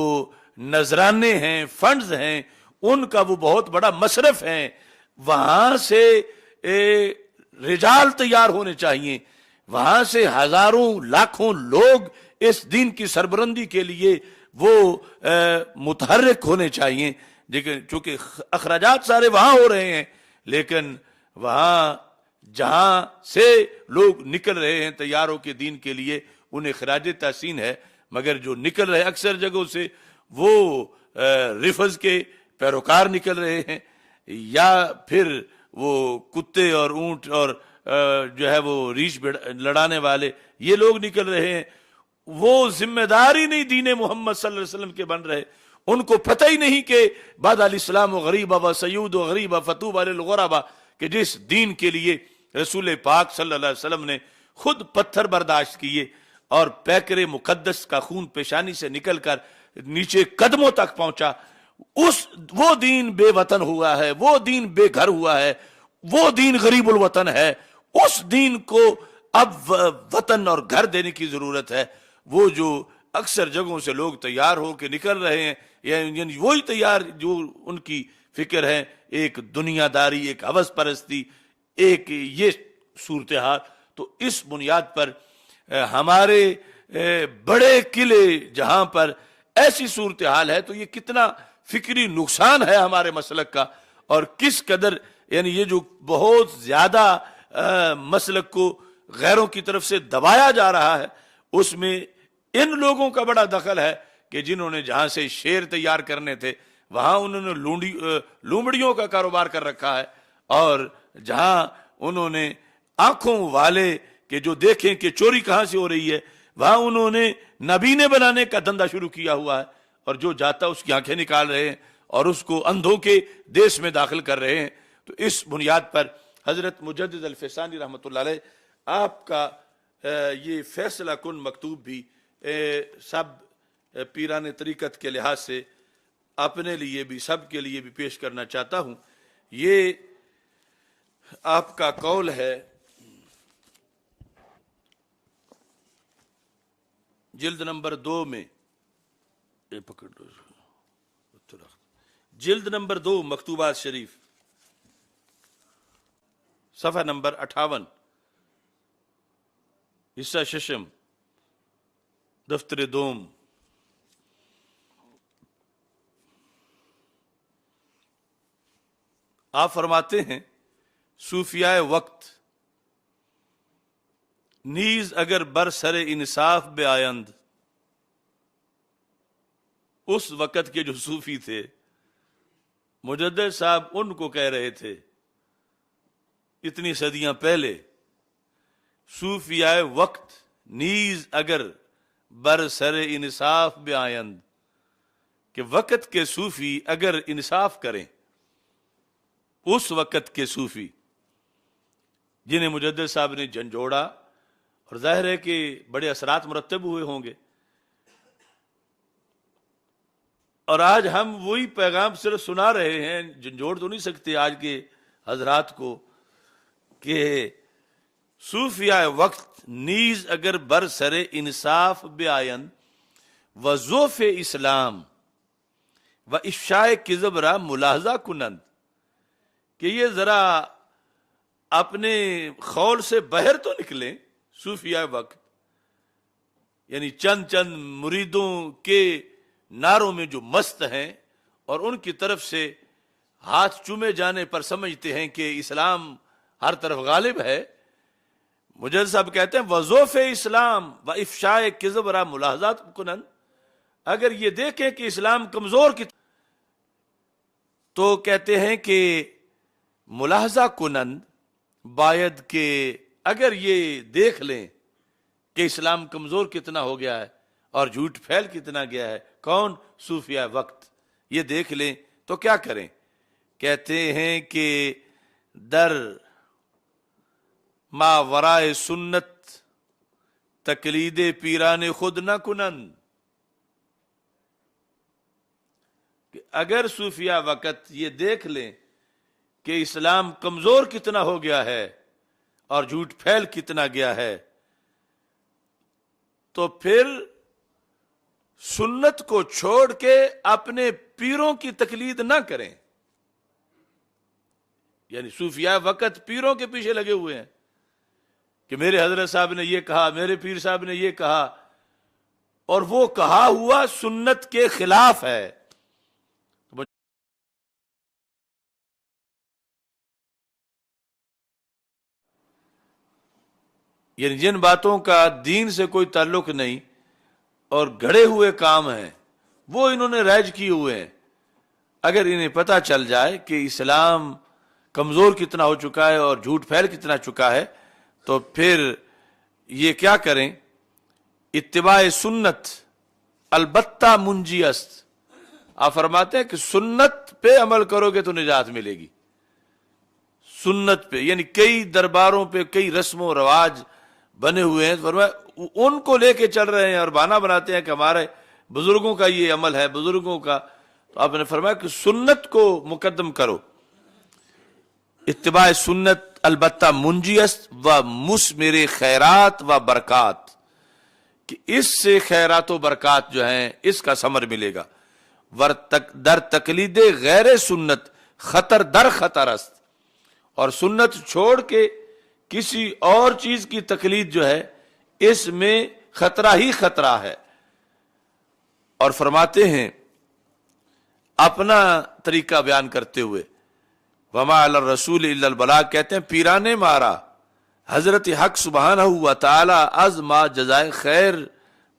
نذرانے ہیں, فنڈز ہیں, ان کا وہ بہت بڑا مصرف ہے. وہاں سے رجال تیار ہونے چاہیے, وہاں سے ہزاروں لاکھوں لوگ اس دین کی سربلندی کے لیے وہ متحرک ہونے چاہیے، لیکن چونکہ اخراجات سارے وہاں ہو رہے ہیں، لیکن وہاں جہاں سے لوگ نکل رہے ہیں تیاروں کے دین کے لیے انہیں خراج تحسین ہے، مگر جو نکل رہے اکثر جگہوں سے وہ رفض کے پیروکار نکل رہے ہیں، یا پھر وہ کتے اور اونٹ اور جو ہے وہ ریچھ لڑانے والے یہ لوگ نکل رہے ہیں۔ وہ ذمہ داری نہیں دین محمد صلی اللہ علیہ وسلم کے بن رہے، ان کو پتہ ہی نہیں کہ بعد علیہ السلام و غریبہ و سیود و غریبہ فتوب علی الغربہ، کہ جس دین کے لیے رسول پاک صلی اللہ علیہ وسلم نے خود پتھر برداشت کیے اور پیکر مقدس کا خون پیشانی سے نکل کر نیچے قدموں تک پہنچا، وہ دین بے وطن ہوا ہے، وہ دین بے گھر ہوا ہے، وہ دین غریب الوطن ہے۔ اس دین کو اب وطن اور گھر دینے کی ضرورت ہے۔ وہ جو اکثر جگہوں سے لوگ تیار ہو کے نکل رہے ہیں، یعنی وہی تیار جو ان کی فکر ہے، ایک دنیا داری، ایک ہوس پرستی، ایک یہ صورتحال۔ تو اس بنیاد پر ہمارے بڑے قلعے جہاں پر ایسی صورتحال ہے، تو یہ کتنا فکری نقصان ہے ہمارے مسلک کا، اور کس قدر یعنی یہ جو بہت زیادہ مسلک کو غیروں کی طرف سے دبایا جا رہا ہے، اس میں ان لوگوں کا بڑا دخل ہے کہ جنہوں نے جہاں سے شیر تیار کرنے تھے وہاں انہوں نے لومڑیوں کا کاروبار کر رکھا ہے، اور جہاں انہوں نے آنکھوں والے کہ جو دیکھیں کہ چوری کہاں سے ہو رہی ہے، وہاں انہوں نے نابینے بنانے کا دھندا شروع کیا ہوا ہے، اور جو جاتا اس کی آنکھیں نکال رہے ہیں اور اس کو اندھوں کے دیس میں داخل کر رہے ہیں۔ تو اس بنیاد پر حضرت مجدد الفسانی رحمۃ اللہ علیہ آپ کا یہ فیصلہ کن مکتوب بھی سب پیران طریقت کے لحاظ سے اپنے لیے بھی سب کے لیے بھی پیش کرنا چاہتا ہوں۔ یہ آپ کا قول ہے جلد نمبر 2 میں، جلد نمبر 2 مکتوبات شریف صفحہ نمبر 58، حصہ ششم، دفتر دوم۔ آپ فرماتے ہیں صوفیاء وقت نیز اگر برسر انصاف بے آیند، اس وقت کے جو صوفی تھے مجدد صاحب ان کو کہہ رہے تھے اتنی صدیاں پہلے، صوفیاء وقت نیز اگر برسر انصاف بے آیند، کہ وقت کے صوفی اگر انصاف کریں، اس وقت کے صوفی جنہیں مجدد صاحب نے جھنجھوڑا، اور ظاہر ہے کہ بڑے اثرات مرتب ہوئے ہوں گے، اور آج ہم وہی پیغام صرف سنا رہے ہیں، جھنجھوڑ تو نہیں سکتے آج کے حضرات کو، کہ صوفیاء وقت نیز اگر برسر انصاف بے آیند و ذوف اسلام و افشاء کذب را ملاحظہ کنند، کہ یہ ذرا اپنے خول سے باہر تو نکلیں صوفیاء وقت، یعنی چند مریدوں کے نعروں میں جو مست ہیں اور ان کی طرف سے ہاتھ چومے جانے پر سمجھتے ہیں کہ اسلام ہر طرف غالب ہے۔ مجدد صاحب کہتے ہیں وظوف اسلام و افشاء کذب را ملاحظات کنند، اگر یہ دیکھیں کہ اسلام کمزور کی تو کہتے ہیں کہ ملاحظہ کنند باید کہ اگر یہ دیکھ لیں کہ اسلام کمزور کتنا ہو گیا ہے اور جھوٹ پھیل کتنا گیا ہے، کون؟ صوفیاء وقت، یہ دیکھ لیں تو کیا کریں؟ کہتے ہیں کہ در ما ورائے سنت تقلید پیران خود نہ کنند، کہ اگر صوفیاء وقت یہ دیکھ لیں کہ اسلام کمزور کتنا ہو گیا ہے اور جھوٹ پھیل کتنا گیا ہے، تو پھر سنت کو چھوڑ کے اپنے پیروں کی تقلید نہ کریں۔ یعنی صوفیاء وقت پیروں کے پیچھے لگے ہوئے ہیں کہ میرے حضرت صاحب نے یہ کہا، میرے پیر صاحب نے یہ کہا، اور وہ کہا ہوا سنت کے خلاف ہے. یعنی جن باتوں کا دین سے کوئی تعلق نہیں اور گھڑے ہوئے کام ہیں وہ انہوں نے رائج کیے ہوئے ہیں. اگر انہیں پتہ چل جائے کہ اسلام کمزور کتنا ہو چکا ہے اور جھوٹ پھیل کتنا چکا ہے تو پھر یہ کیا کریں؟ اتباع سنت البتہ منجی است. آپ فرماتے ہیں کہ سنت پہ عمل کرو گے تو نجات ملے گی. سنت پہ یعنی کئی درباروں پہ کئی رسم و رواج بنے ہوئے ہیں، فرمایا ان کو لے کے چل رہے ہیں اور بہانہ بناتے ہیں کہ ہمارے بزرگوں کا یہ عمل ہے، بزرگوں کا. تو آپ نے فرمایا کہ سنت کو مقدم کرو. اتباع سنت البتہ منجی است و مثمر خیرات و برکات، کہ اس سے خیرات و برکات جو ہیں اس کا ثمر ملے گا. در تقلید غیر سنت خطر در خطر است، اور سنت چھوڑ کے کسی اور چیز کی تقلید جو ہے اس میں خطرہ ہی خطرہ ہے. اور فرماتے ہیں اپنا طریقہ بیان کرتے ہوئے وما علی الرسول الا البلاغ، کہتے ہیں پیرانے مارا حضرت حق سبحانہ و تعالی از ما جزائے خیر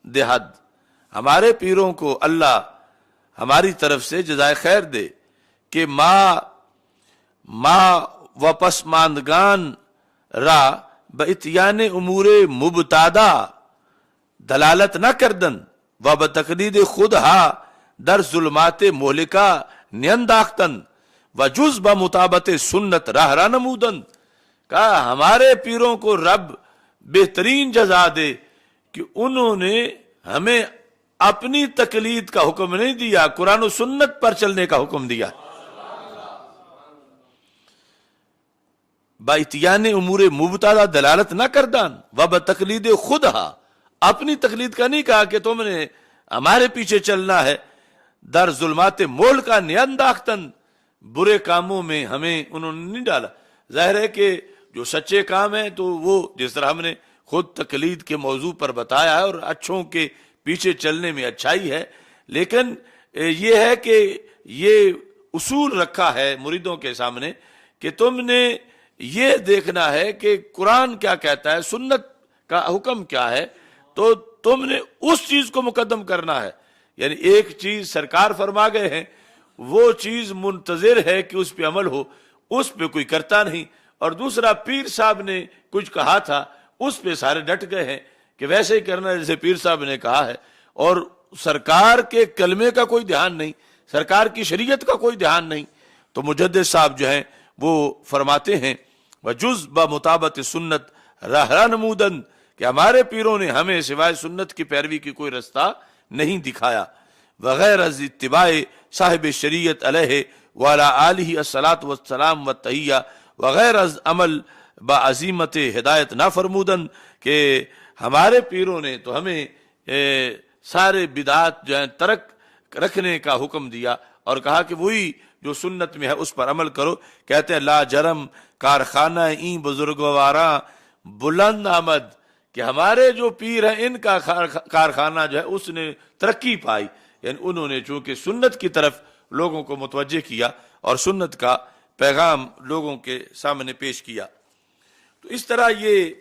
دہد، ہمارے پیروں کو اللہ ہماری طرف سے جزائے خیر دے کہ ما و پسماندگان را باتیان امور مبتدا دلالت نہ کردن و بتقلید خود ہا در ظلمات مہلکہ نینداختن و جز بمطابت سنت راہ نمودن. کہا ہمارے پیروں کو رب بہترین جزا دے کہ انہوں نے ہمیں اپنی تقلید کا حکم نہیں دیا، قرآن و سنت پر چلنے کا حکم دیا. باتیان امور مبتدا دلالت نہ کردان و بتقلید خود ہا، اپنی تقلید کا نہیں کہا کہ تم نے ہمارے پیچھے چلنا ہے. در ظلمات مول کا نینداختن، برے کاموں میں ہمیں انہوں نے نہیں ڈالا. ظاہر ہے کہ جو سچے کام ہیں تو وہ جس طرح ہم نے خود تقلید کے موضوع پر بتایا ہے اور اچھوں کے پیچھے چلنے میں اچھائی ہے، لیکن یہ ہے کہ یہ اصول رکھا ہے مریدوں کے سامنے کہ تم نے یہ دیکھنا ہے کہ قرآن کیا کہتا ہے، سنت کا حکم کیا ہے، تو تم نے اس چیز کو مقدم کرنا ہے. یعنی ایک چیز سرکار فرما گئے ہیں، وہ چیز منتظر ہے کہ اس پہ عمل ہو، اس پہ کوئی کرتا نہیں. اور دوسرا پیر صاحب نے کچھ کہا تھا، اس پہ سارے ڈٹ گئے ہیں کہ ویسے ہی کرنا جیسے پیر صاحب نے کہا ہے، اور سرکار کے کلمے کا کوئی دھیان نہیں، سرکار کی شریعت کا کوئی دھیان نہیں. تو مجدد صاحب جو ہیں وہ فرماتے ہیں وجز بمطابت سنت راہ نمودن، کہ ہمارے پیروں نے ہمیں سوائے سنت کی پیروی کی کوئی رستہ نہیں دکھایا. وغیر از اتباع صاحب شریعت علیہ وعلی آلہ الصلاۃ والسلام والتحیہ، وغیر از عمل بعظیمت ہدایت نہ فرمودن، کہ ہمارے پیروں نے تو ہمیں سارے بدعات جو ہیں ترک رکھنے کا حکم دیا اور کہا کہ وہی جو سنت میں ہے اس پر عمل کرو. کہتے ہیں لا جرم کارخانہ این بزرگواراں بلند آمد، کہ ہمارے جو پیر ہیں ان کا کارخانہ جو ہے اس نے ترقی پائی. یعنی انہوں نے چونکہ سنت کی طرف لوگوں کو متوجہ کیا اور سنت کا پیغام لوگوں کے سامنے پیش کیا. تو اس طرح یہ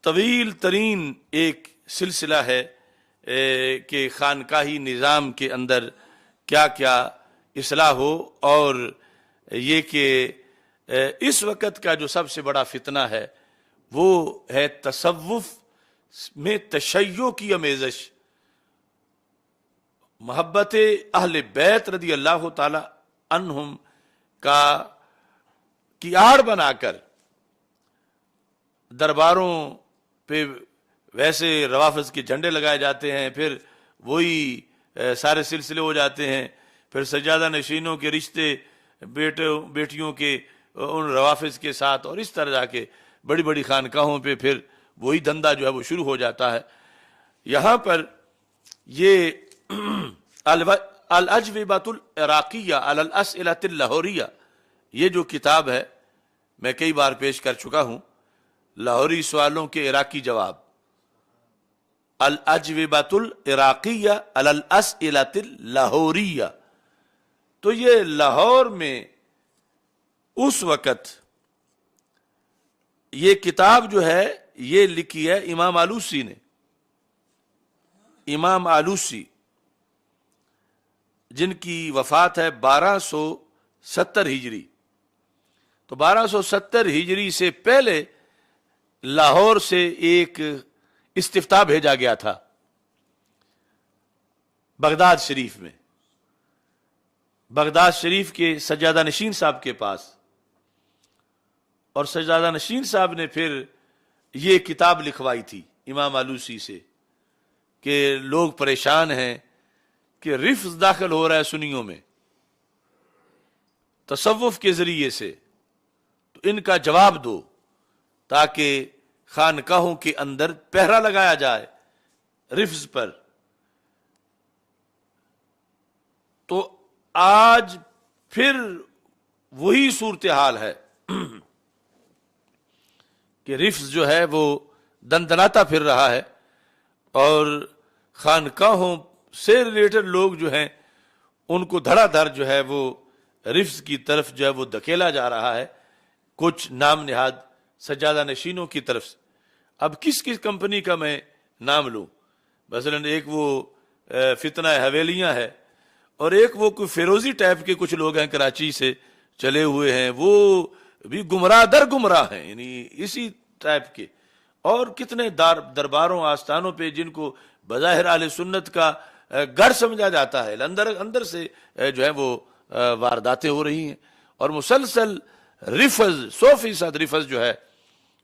طویل ترین ایک سلسلہ ہے کہ خانقاہی نظام کے اندر کیا کیا اصلاح ہو. اور یہ کہ اس وقت کا جو سب سے بڑا فتنہ ہے وہ ہے تصوف میں تشیع کی آمیزش، محبت اہل بیت رضی اللہ تعالی عنہم کی آڑ بنا کر درباروں پہ ویسے روافض کے جھنڈے لگائے جاتے ہیں، پھر وہی سارے سلسلے ہو جاتے ہیں، پھر سجادہ نشینوں کے رشتے بیٹیوں کے ان روافض کے ساتھ، اور اس طرح جا کے بڑی بڑی خانقاہوں پہ پھر وہی دھندا جو ہے وہ شروع ہو جاتا ہے. یہاں پر یہ الاجوبۃ العراقیہ علی الاسئلۃ اللاہوریہ، یہ جو کتاب ہے میں کئی بار پیش کر چکا ہوں، لاہوری سوالوں کے عراقی جواب. الاجوبۃ العراقیہ علی الاسئلۃ اللاہوریہ. تو یہ لاہور میں اس وقت یہ کتاب جو ہے یہ لکھی ہے امام آلوسی نے. امام آلوسی جن کی وفات ہے 1270 ہجری. تو 1270 ہجری سے پہلے لاہور سے ایک استفتاء بھیجا گیا تھا بغداد شریف میں، بغداد شریف کے سجادہ نشین صاحب کے پاس. اور سجادہ نشین صاحب نے پھر یہ کتاب لکھوائی تھی امام آلوسی سے کہ لوگ پریشان ہیں کہ رفض داخل ہو رہا ہے سنیوں میں تصوف کے ذریعے سے، تو ان کا جواب دو تاکہ خانقاہوں کے اندر پہرا لگایا جائے رفض پر. تو آج پھر وہی صورتحال ہے کہ رفض جو ہے وہ دندناتا پھر رہا ہے، اور خانقاہوں سے ریلیٹڈ لوگ جو ہیں ان کو دھڑا دھڑ جو ہے وہ رفض کی طرف جو ہے وہ دھکیلا جا رہا ہے کچھ نام نہاد سجادہ نشینوں کی طرف سے. اب کس کس کمپنی کا میں نام لوں؟ مثلا ایک وہ فتنہ حویلیاں ہے، اور ایک وہ کوئی فیروزی ٹائپ کے کچھ لوگ ہیں کراچی سے چلے ہوئے ہیں، وہ بھی گمراہ در گمراہ ہیں، یعنی اسی ٹائپ کے. اور کتنے درباروں آستانوں پہ جن کو بظاہر اہل سنت کا گھر سمجھا جاتا ہے، اندر سے جو ہے وہ وارداتیں ہو رہی ہیں. اور مسلسل رفض 100% رفض جو ہے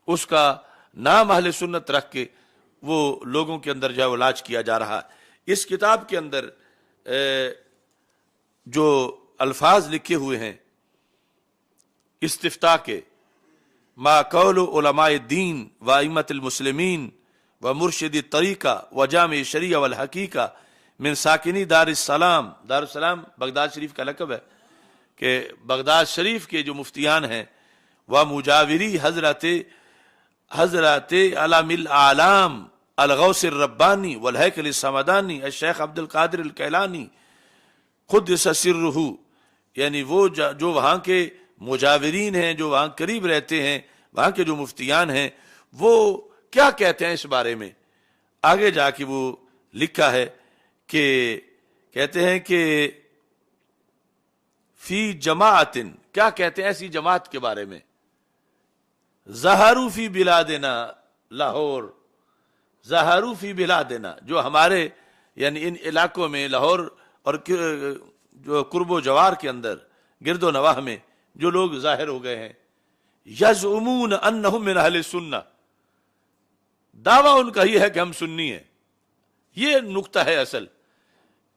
اس کا نام اہل سنت رکھ کے وہ لوگوں کے اندر جو ہے وہ لاج کیا جا رہا ہے. اس کتاب کے اندر جو الفاظ لکھے ہوئے ہیں استفتاء کے، ما قول علماء الدین و ائمۃ المسلمین و مرشد الطریقہ و جامع شریعہ والحقیقہ من ساکنی دار السلام. دار السلام بغداد شریف کا لقب ہے کہ بغداد شریف کے جو مفتیان ہیں، و مجاوری حضرات علام العالم الغوث الربانی والہیکل السمدانی الشیخ عبد القادر الکیلانی قدس سرہ، یعنی وہ جو وہاں کے مجاورین ہیں، جو وہاں قریب رہتے ہیں، وہاں کے جو مفتیان ہیں، وہ کیا کہتے ہیں اس بارے میں. آگے جا کے وہ لکھا ہے کہ کہتے ہیں کہ فی جماعت، کیا کہتے ہیں ایسی جماعت کے بارے میں، ظہروا فی بلادنا لاہور، ظہروا فی بلادنا، جو ہمارے یعنی ان علاقوں میں لاہور اور جو قرب و جوار کے اندر گرد و نواح میں جو لوگ ظاہر ہو گئے ہیں، یزعمون انہم من اہل سنہ، دعویٰ ان کا یہ ہے کہ ہم سنی ہیں. یہ نقطہ ہے اصل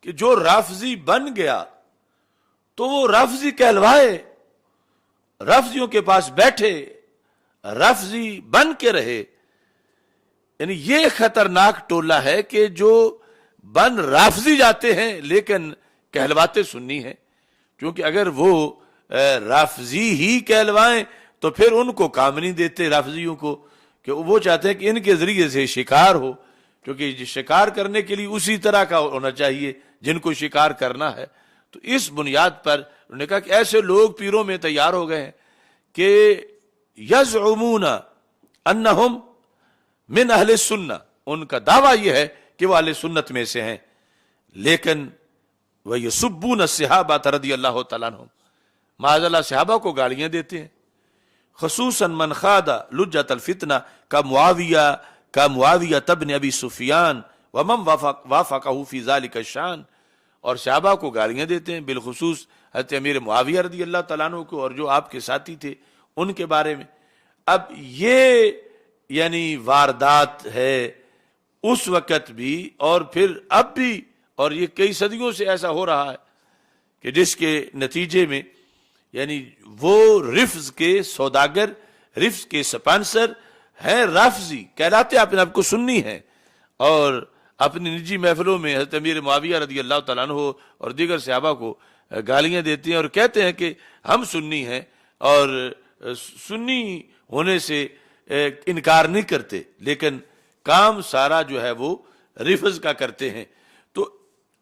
کہ جو رافضی بن گیا تو وہ رافضی کہلوائے، رافضیوں کے پاس بیٹھے، رافضی بن کے رہے. یعنی یہ خطرناک ٹولہ ہے کہ جو بن رافضی جاتے ہیں لیکن کہلواتے سنی ہیں. کیونکہ اگر وہ رافضی ہی کہلوائیں تو پھر ان کو کام نہیں دیتے رافضیوں کو، کہ وہ چاہتے ہیں کہ ان کے ذریعے سے شکار ہو، کیونکہ شکار کرنے کے لیے اسی طرح کا ہونا چاہیے جن کو شکار کرنا ہے. تو اس بنیاد پر انہوں نے کہا کہ ایسے لوگ پیروں میں تیار ہو گئے ہیں کہ یزعمون انہم من اہل سنہ، ان کا دعویٰ یہ ہے کہ وہ اہل سنت میں سے ہیں، لیکن وَيَسُبُّونَ الصحابہ رضی اللہ تعالیٰ عنہم، معاذ اللہ صحابہ کو گالیاں دیتے ہیں. خصوصاً من خاد لجت الفتنہ کا معاویہ ابن ابی سفیان ومن وافقہ فی ذلک الشان، اور صحابہ کو گالیاں دیتے ہیں، بالخصوص حضرت امیر معاویہ رضی اللہ تعالیٰ عنہ کو اور جو آپ کے ساتھی تھے ان کے بارے میں. اب یہ یعنی واردات ہے اس وقت بھی اور پھر اب بھی، اور یہ کئی صدیوں سے ایسا ہو رہا ہے کہ جس کے نتیجے میں یعنی وہ رفض کے سوداگر، رفض کے سپانسر ہیں، رافضی کہلاتے اپنے آپ کو سنی ہیں، اور اپنی نجی محفلوں میں حضرت امیر معاویہ رضی اللہ تعالیٰ عنہ اور دیگر صحابہ کو گالیاں دیتے ہیں اور کہتے ہیں کہ ہم سنی ہیں، اور سنی ہونے سے انکار نہیں کرتے، لیکن کام سارا جو ہے وہ رفض کا کرتے ہیں۔ تو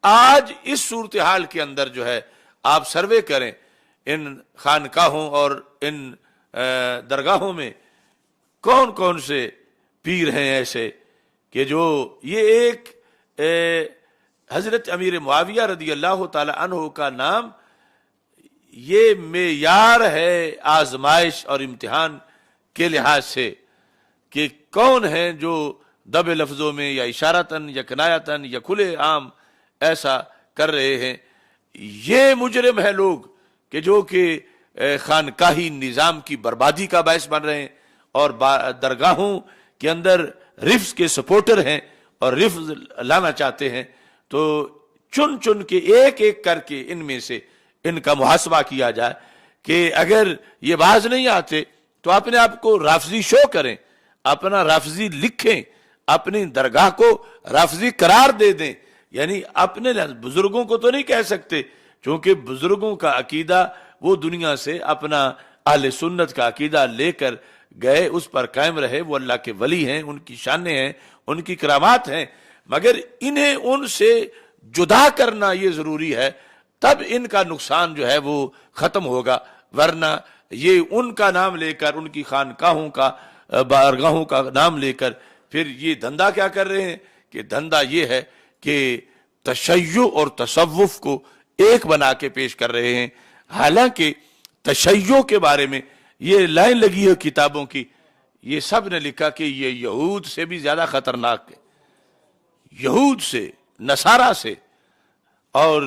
آج اس صورتحال کے اندر جو ہے آپ سروے کریں ان خانقاہوں اور ان درگاہوں میں کون کون سے پیر ہیں ایسے کہ جو یہ ایک حضرت امیر معاویہ رضی اللہ تعالی عنہ کا نام یہ معیار ہے آزمائش اور امتحان کے لحاظ سے کہ کون ہیں جو دب لفظوں میں یا اشارتاً یا کنایتاً یا کھلے عام ایسا کر رہے ہیں۔ یہ مجرم ہے لوگ کہ جو کہ خانقاہی نظام کی بربادی کا باعث بن رہے ہیں اور درگاہوں کے اندر رفض کے سپورٹر ہیں اور رفض لانا چاہتے ہیں۔ تو چن چن کے ایک ایک کر کے ان میں سے ان کا محاسبہ کیا جائے کہ اگر یہ باز نہیں آتے تو اپنے آپ کو رافضی شو کریں، اپنا رافضی لکھیں، اپنی درگاہ کو رافضی قرار دے دیں۔ یعنی اپنے بزرگوں کو تو نہیں کہہ سکتے چونکہ بزرگوں کا عقیدہ وہ دنیا سے اپنا اہل سنت کا عقیدہ لے کر گئے، اس پر قائم رہے، وہ اللہ کے ولی ہیں، ان کی شانیں ہیں، ان کی کرامات ہیں، مگر انہیں ان سے جدا کرنا یہ ضروری ہے، تب ان کا نقصان جو ہے وہ ختم ہوگا، ورنہ یہ ان کا نام لے کر، ان کی خانقاہوں کا بارگاہوں کا نام لے کر پھر یہ دھندا کیا کر رہے ہیں کہ دھندا یہ ہے کہ تشیع اور تصوف کو ایک بنا کے پیش کر رہے ہیں۔ حالانکہ تشیع کے بارے میں یہ لائن لگی ہے کتابوں کی، یہ سب نے لکھا کہ یہ یہود سے بھی زیادہ خطرناک ہے، یہود سے، نصارہ سے، اور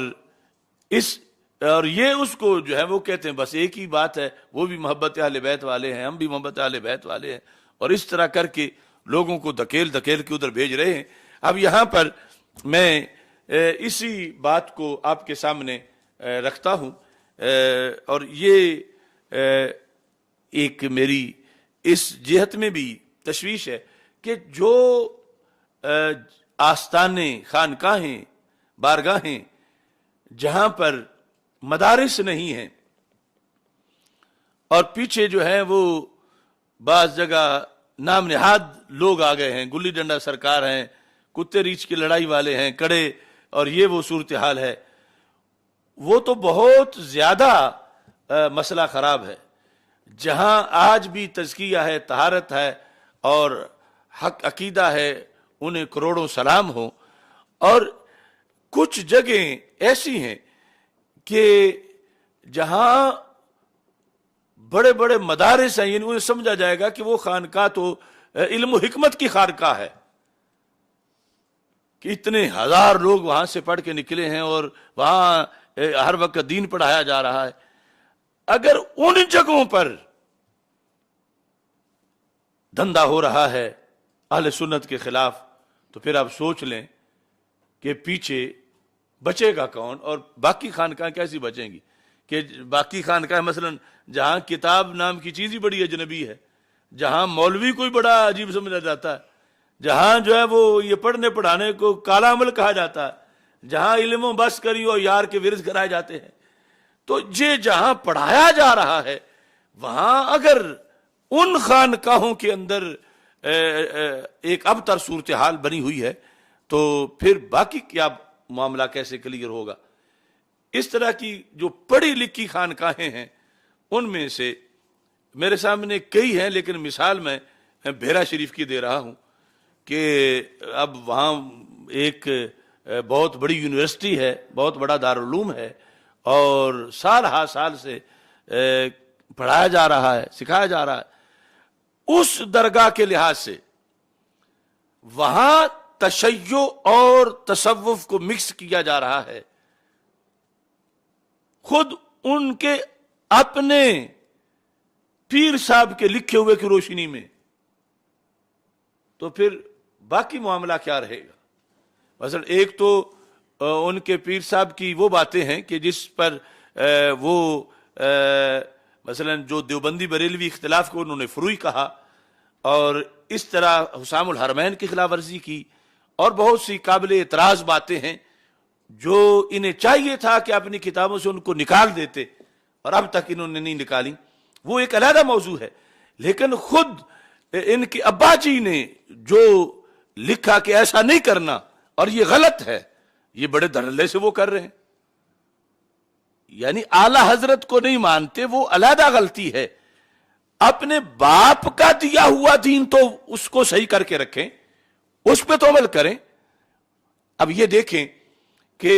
یہ اس کو جو ہے وہ کہتے ہیں بس ایک ہی بات ہے، وہ بھی محبت اہل بیت والے ہیں، ہم بھی محبت اہل بیت والے ہیں، اور اس طرح کر کے لوگوں کو دھکیل دھکیل کے ادھر بھیج رہے ہیں۔ اب یہاں پر میں اسی بات کو آپ کے سامنے رکھتا ہوں، اور یہ ایک میری اس جہت میں بھی تشویش ہے کہ جو آستانے، خانقاہیں، بارگاہیں جہاں پر مدارس نہیں ہیں اور پیچھے جو ہے وہ بعض جگہ نام نہاد لوگ آ گئے ہیں، گلی ڈنڈا سرکار ہیں، کتے ریچھ کی لڑائی والے ہیں کڑے، اور یہ وہ صورتحال ہے، وہ تو بہت زیادہ مسئلہ خراب ہے۔ جہاں آج بھی تزکیہ ہے، طہارت ہے اور حق عقیدہ ہے، انہیں کروڑوں سلام ہو، اور کچھ جگہیں ایسی ہیں کہ جہاں بڑے بڑے مدارس ہیں، یعنی انہیں سمجھا جائے گا کہ وہ خانقاہ تو علم و حکمت کی خانقاہ ہے کہ اتنے ہزار لوگ وہاں سے پڑھ کے نکلے ہیں اور وہاں ہر وقت دین پڑھایا جا رہا ہے۔ اگر ان جگہوں پر دھندا ہو رہا ہے اہل سنت کے خلاف تو پھر آپ سوچ لیں کہ پیچھے بچے گا کون، اور باقی خانقاہ کیسی بچیں گی؟ کہ باقی خانقاہ مثلا جہاں کتاب نام کی چیز ہی بڑی اجنبی ہے، جہاں مولوی کوئی بڑا عجیب سمجھا جاتا ہے، جہاں جو ہے وہ یہ پڑھنے پڑھانے کو کالا عمل کہا جاتا ہے، جہاں علم و بس کری اور یار کے ورد کرائے جاتے ہیں، تو یہ جہاں پڑھایا جا رہا ہے وہاں اگر ان خانقاہوں کے اندر ایک ابتر صورتحال بنی ہوئی ہے تو پھر باقی کیا معاملہ کیسے کلیئر ہوگا؟ اس طرح کی جو پڑھی لکھی خانقاہیں ہیں ان میں سے میرے سامنے کئی ہیں، لیکن مثال میں بھیرا شریف کی دے رہا ہوں کہ اب وہاں ایک بہت بڑی یونیورسٹی ہے، بہت بڑا دارالعلوم ہے، اور سال ہا سال سے پڑھایا جا رہا ہے، سکھایا جا رہا ہے۔ اس درگاہ کے لحاظ سے وہاں تشیع اور تصوف کو مکس کیا جا رہا ہے، خود ان کے اپنے پیر صاحب کے لکھے ہوئے کی روشنی میں، تو پھر باقی معاملہ کیا رہے گا؟ مثلا ایک تو ان کے پیر صاحب کی وہ باتیں ہیں کہ جس پر وہ مثلا جو دیوبندی بریلوی اختلاف کو انہوں نے فروئی کہا، اور اس طرح حسام الحرمین کی خلاف ورزی کی، اور بہت سی قابل اعتراض باتیں ہیں جو انہیں چاہیے تھا کہ اپنی کتابوں سے ان کو نکال دیتے، اور اب تک انہوں نے نہیں نکالی، وہ ایک علیحدہ موضوع ہے۔ لیکن خود ان کے ابا جی نے جو لکھا کہ ایسا نہیں کرنا، اور یہ غلط ہے، یہ بڑے دھڑلے سے وہ کر رہے ہیں، یعنی اعلی حضرت کو نہیں مانتے، وہ علیحدہ غلطی ہے۔ اپنے باپ کا دیا ہوا دین تو اس کو صحیح کر کے رکھیں، اس پہ تو عمل کریں۔ اب یہ دیکھیں کہ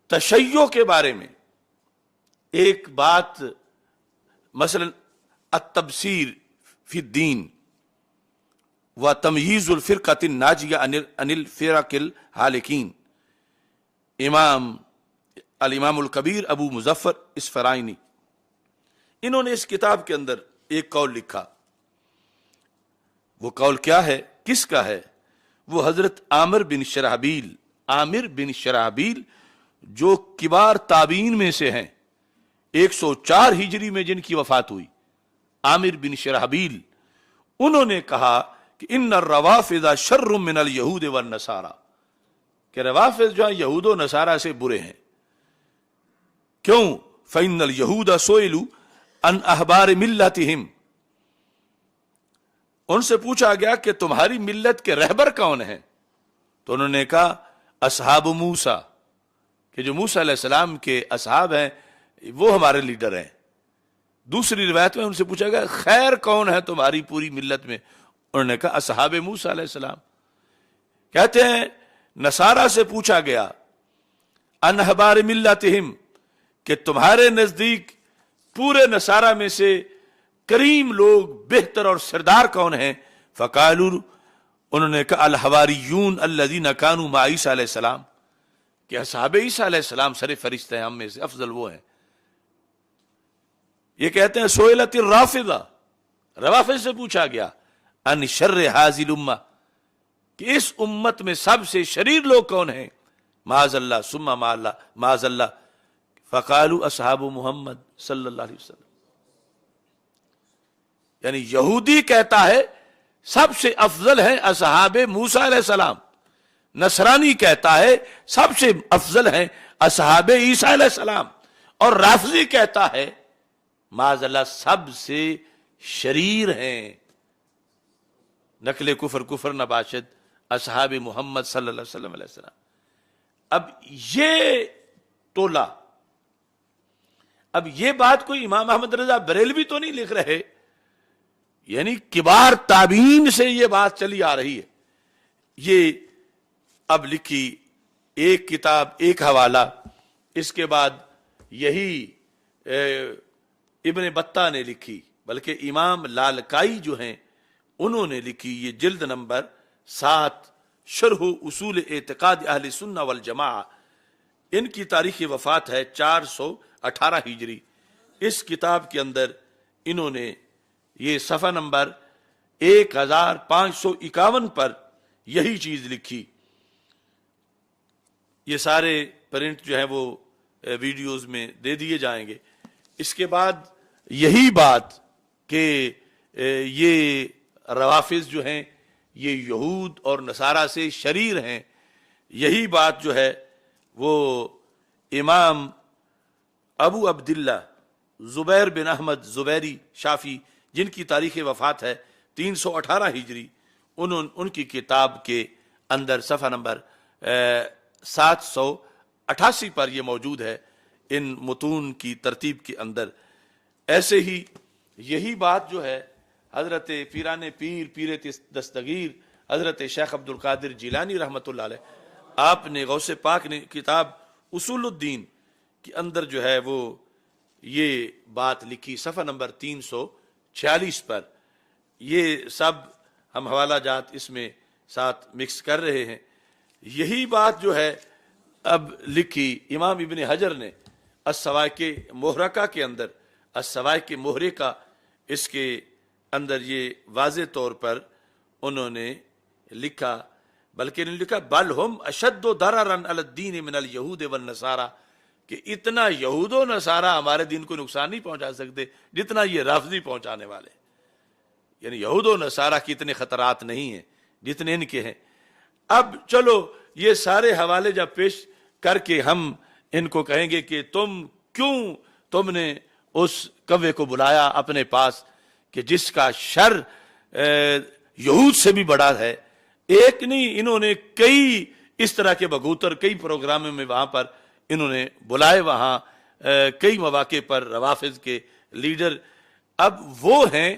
تشیع کے بارے میں ایک بات، مثلا التبصیر فی الدین و تمییز الفرقۃ الناجیہ عن الفرق الہالکین، الامام الکبیر ابو مظفر اصفرائینی، انہوں نے اس کتاب کے اندر ایک قول لکھا۔ وہ قول کیا ہے، کس کا ہے؟ وہ حضرت عامر بن شرحبیل جو کبار تابعین میں سے ہیں، 104 ہجری میں جن کی وفات ہوئی، عامر بن شرحبیل، انہوں نے کہا کہ ان الروافض شر من الیہود والنصارى، کہ روافض جو ہیں یہود و نصارہ سے برے ہیں۔ کیوں؟ فإن اليہود سئلوا عن احبار ملتہم، ان سے پوچھا گیا کہ تمہاری ملت کے رہبر کون ہیں؟ تو انہوں نے کہا اصحاب موسیٰ، کہ جو موسیٰ علیہ السلام کے اصحاب ہیں وہ ہمارے لیڈر ہیں۔ دوسری روایت میں ان سے پوچھا گیا خیر کون ہے تمہاری پوری ملت میں؟ انہوں نے کہا اصحاب موسیٰ علیہ السلام۔ کہتے ہیں نصارہ سے پوچھا گیا ان احبار ملتہم، کہ تمہارے نزدیک پورے نصارہ میں سے کریم لوگ، بہتر اور سردار کون ہیں؟ فقالوا، انہوں نے کہا الحواریون الذین کانوا مع عیسیٰ علیہ السلام، کہ اصحاب عیسیٰ علیہ السلام سر فرشتے ہیں، ہم میں سے افضل وہ ہیں۔ یہ کہتے ہیں سئلت الرافضہ، روافض سے پوچھا گیا ان شر ھذی الامہ، کہ اس امت میں سب سے شریر لوگ کون ہیں؟ معاذ اللہ ثم معاذ اللہ، فقالوا اصحاب محمد صلی اللہ علیہ وسلم۔ یعنی یہودی کہتا ہے سب سے افضل ہیں اصحاب موسیٰ علیہ السلام، نصرانی کہتا ہے سب سے افضل ہیں اصحاب عیسیٰ علیہ السلام، اور رافضی کہتا ہے معاذ اللہ سب سے شریر ہیں، نقل کفر نباشد اصحاب محمد صلی اللہ علیہ وسلم۔ اب یہ ٹولہ، اب یہ بات کوئی امام احمد رضا بریلوی تو نہیں لکھ رہے، یعنی کبار تابعین سے یہ بات چلی آ رہی ہے۔ یہ اب لکھی ایک کتاب، ایک حوالہ، اس کے بعد یہی ابن بطہ نے لکھی، بلکہ امام لالکائی جو ہیں انہوں نے لکھی، یہ جلد نمبر 7 شرح اصول اعتقاد اہل سنہ والجماعہ، ان کی تاریخ وفات ہے 418 ہجری۔ اس کتاب کے اندر انہوں نے یہ صفحہ نمبر 1551 پر یہی چیز لکھی۔ یہ سارے پرنٹ جو ہیں وہ ویڈیوز میں دے دیے جائیں گے۔ اس کے بعد یہی بات کہ یہ روافض جو ہیں یہ یہود اور نصارہ سے شریر ہیں، یہی بات جو ہے وہ امام ابو عبداللہ زبیر بن احمد زبیری شافی، جن کی تاریخ وفات ہے 318 ہجری، ان کی کتاب کے اندر صفحہ نمبر 788 پر یہ موجود ہے، ان متون کی ترتیب کے اندر۔ ایسے ہی یہی بات جو ہے حضرت پیران پیر دستگیر حضرت شیخ عبد القادر جیلانی رحمۃ اللہ علیہ، آپ نے غوث پاک نے کتاب اصول الدین کے اندر جو ہے وہ یہ بات لکھی صفحہ نمبر 346 پر۔ یہ سب ہم حوالہ جات اس میں ساتھ مکس کر رہے ہیں۔ یہی بات جو ہے اب لکھی امام ابن حجر نے السوائق محرقہ کے اندر، السوائق محرقہ، اس کے اندر یہ واضح طور پر انہوں نے لکھا، بلکہ انہوں نے لکھا بل ہم اشد ضررا علی الدین من الیہود والنصارى، کہ اتنا یہود و نصارہ ہمارے دین کو نقصان نہیں پہنچا سکتے جتنا یہ رافضی پہنچانے والے، یعنی یہود و نصارہ کی اتنے خطرات نہیں ہیں جتنے ان کے ہیں۔ اب چلو یہ سارے حوالے جب پیش کر کے ہم ان کو کہیں گے کہ تم نے اس کوے کو بلایا اپنے پاس کہ جس کا شر یہود سے بھی بڑا ہے، ایک نہیں، انہوں نے کئی اس طرح کے بگوتر کئی پروگراموں میں وہاں پر انہوں نے بلائے، وہاں کئی مواقع پر روافض کے لیڈر اب وہ ہیں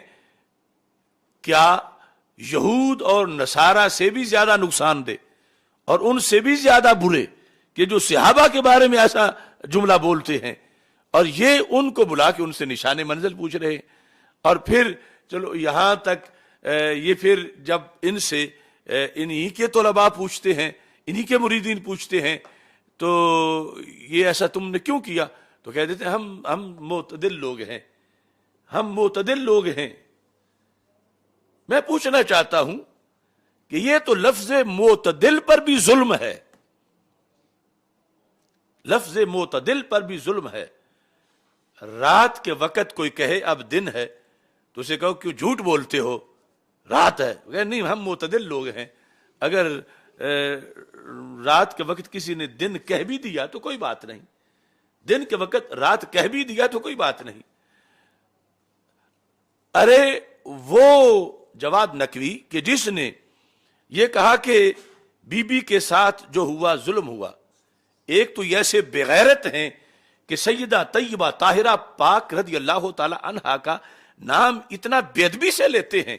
کیا یہود اور نصارہ سے بھی زیادہ نقصان دہ اور ان سے بھی زیادہ برے کہ جو صحابہ کے بارے میں ایسا جملہ بولتے ہیں، اور یہ ان کو بلا کے ان سے نشان منزل پوچھ رہے ہیں۔ اور پھر چلو یہاں تک یہ پھر جب ان سے انہی کے طلباء پوچھتے ہیں، انہی کے مریدین پوچھتے ہیں تو یہ ایسا تم نے کیوں کیا، تو کہہ دیتے ہیں ہم معتدل لوگ ہیں، ہم معتدل لوگ ہیں۔ میں پوچھنا چاہتا ہوں کہ یہ تو لفظ معتدل پر بھی ظلم ہے، لفظ معتدل پر بھی ظلم ہے۔ رات کے وقت کوئی کہے اب دن ہے تو اسے کہو کیوں جھوٹ بولتے ہو، رات ہے، کہ نہیں ہم معتدل لوگ ہیں۔ اگر رات کے وقت کسی نے دن کہہ بھی دیا تو کوئی بات نہیں، دن کے وقت رات کہہ بھی دیا تو کوئی بات نہیں۔ ارے وہ جواد نقوی کہ جس نے یہ کہا کہ بی بی کے ساتھ جو ہوا ظلم ہوا، ایک تو ایسے بغیرت ہیں کہ سیدہ طیبہ طاہرہ پاک رضی اللہ تعالی عنہا کا نام اتنا بے ادبی سے لیتے ہیں۔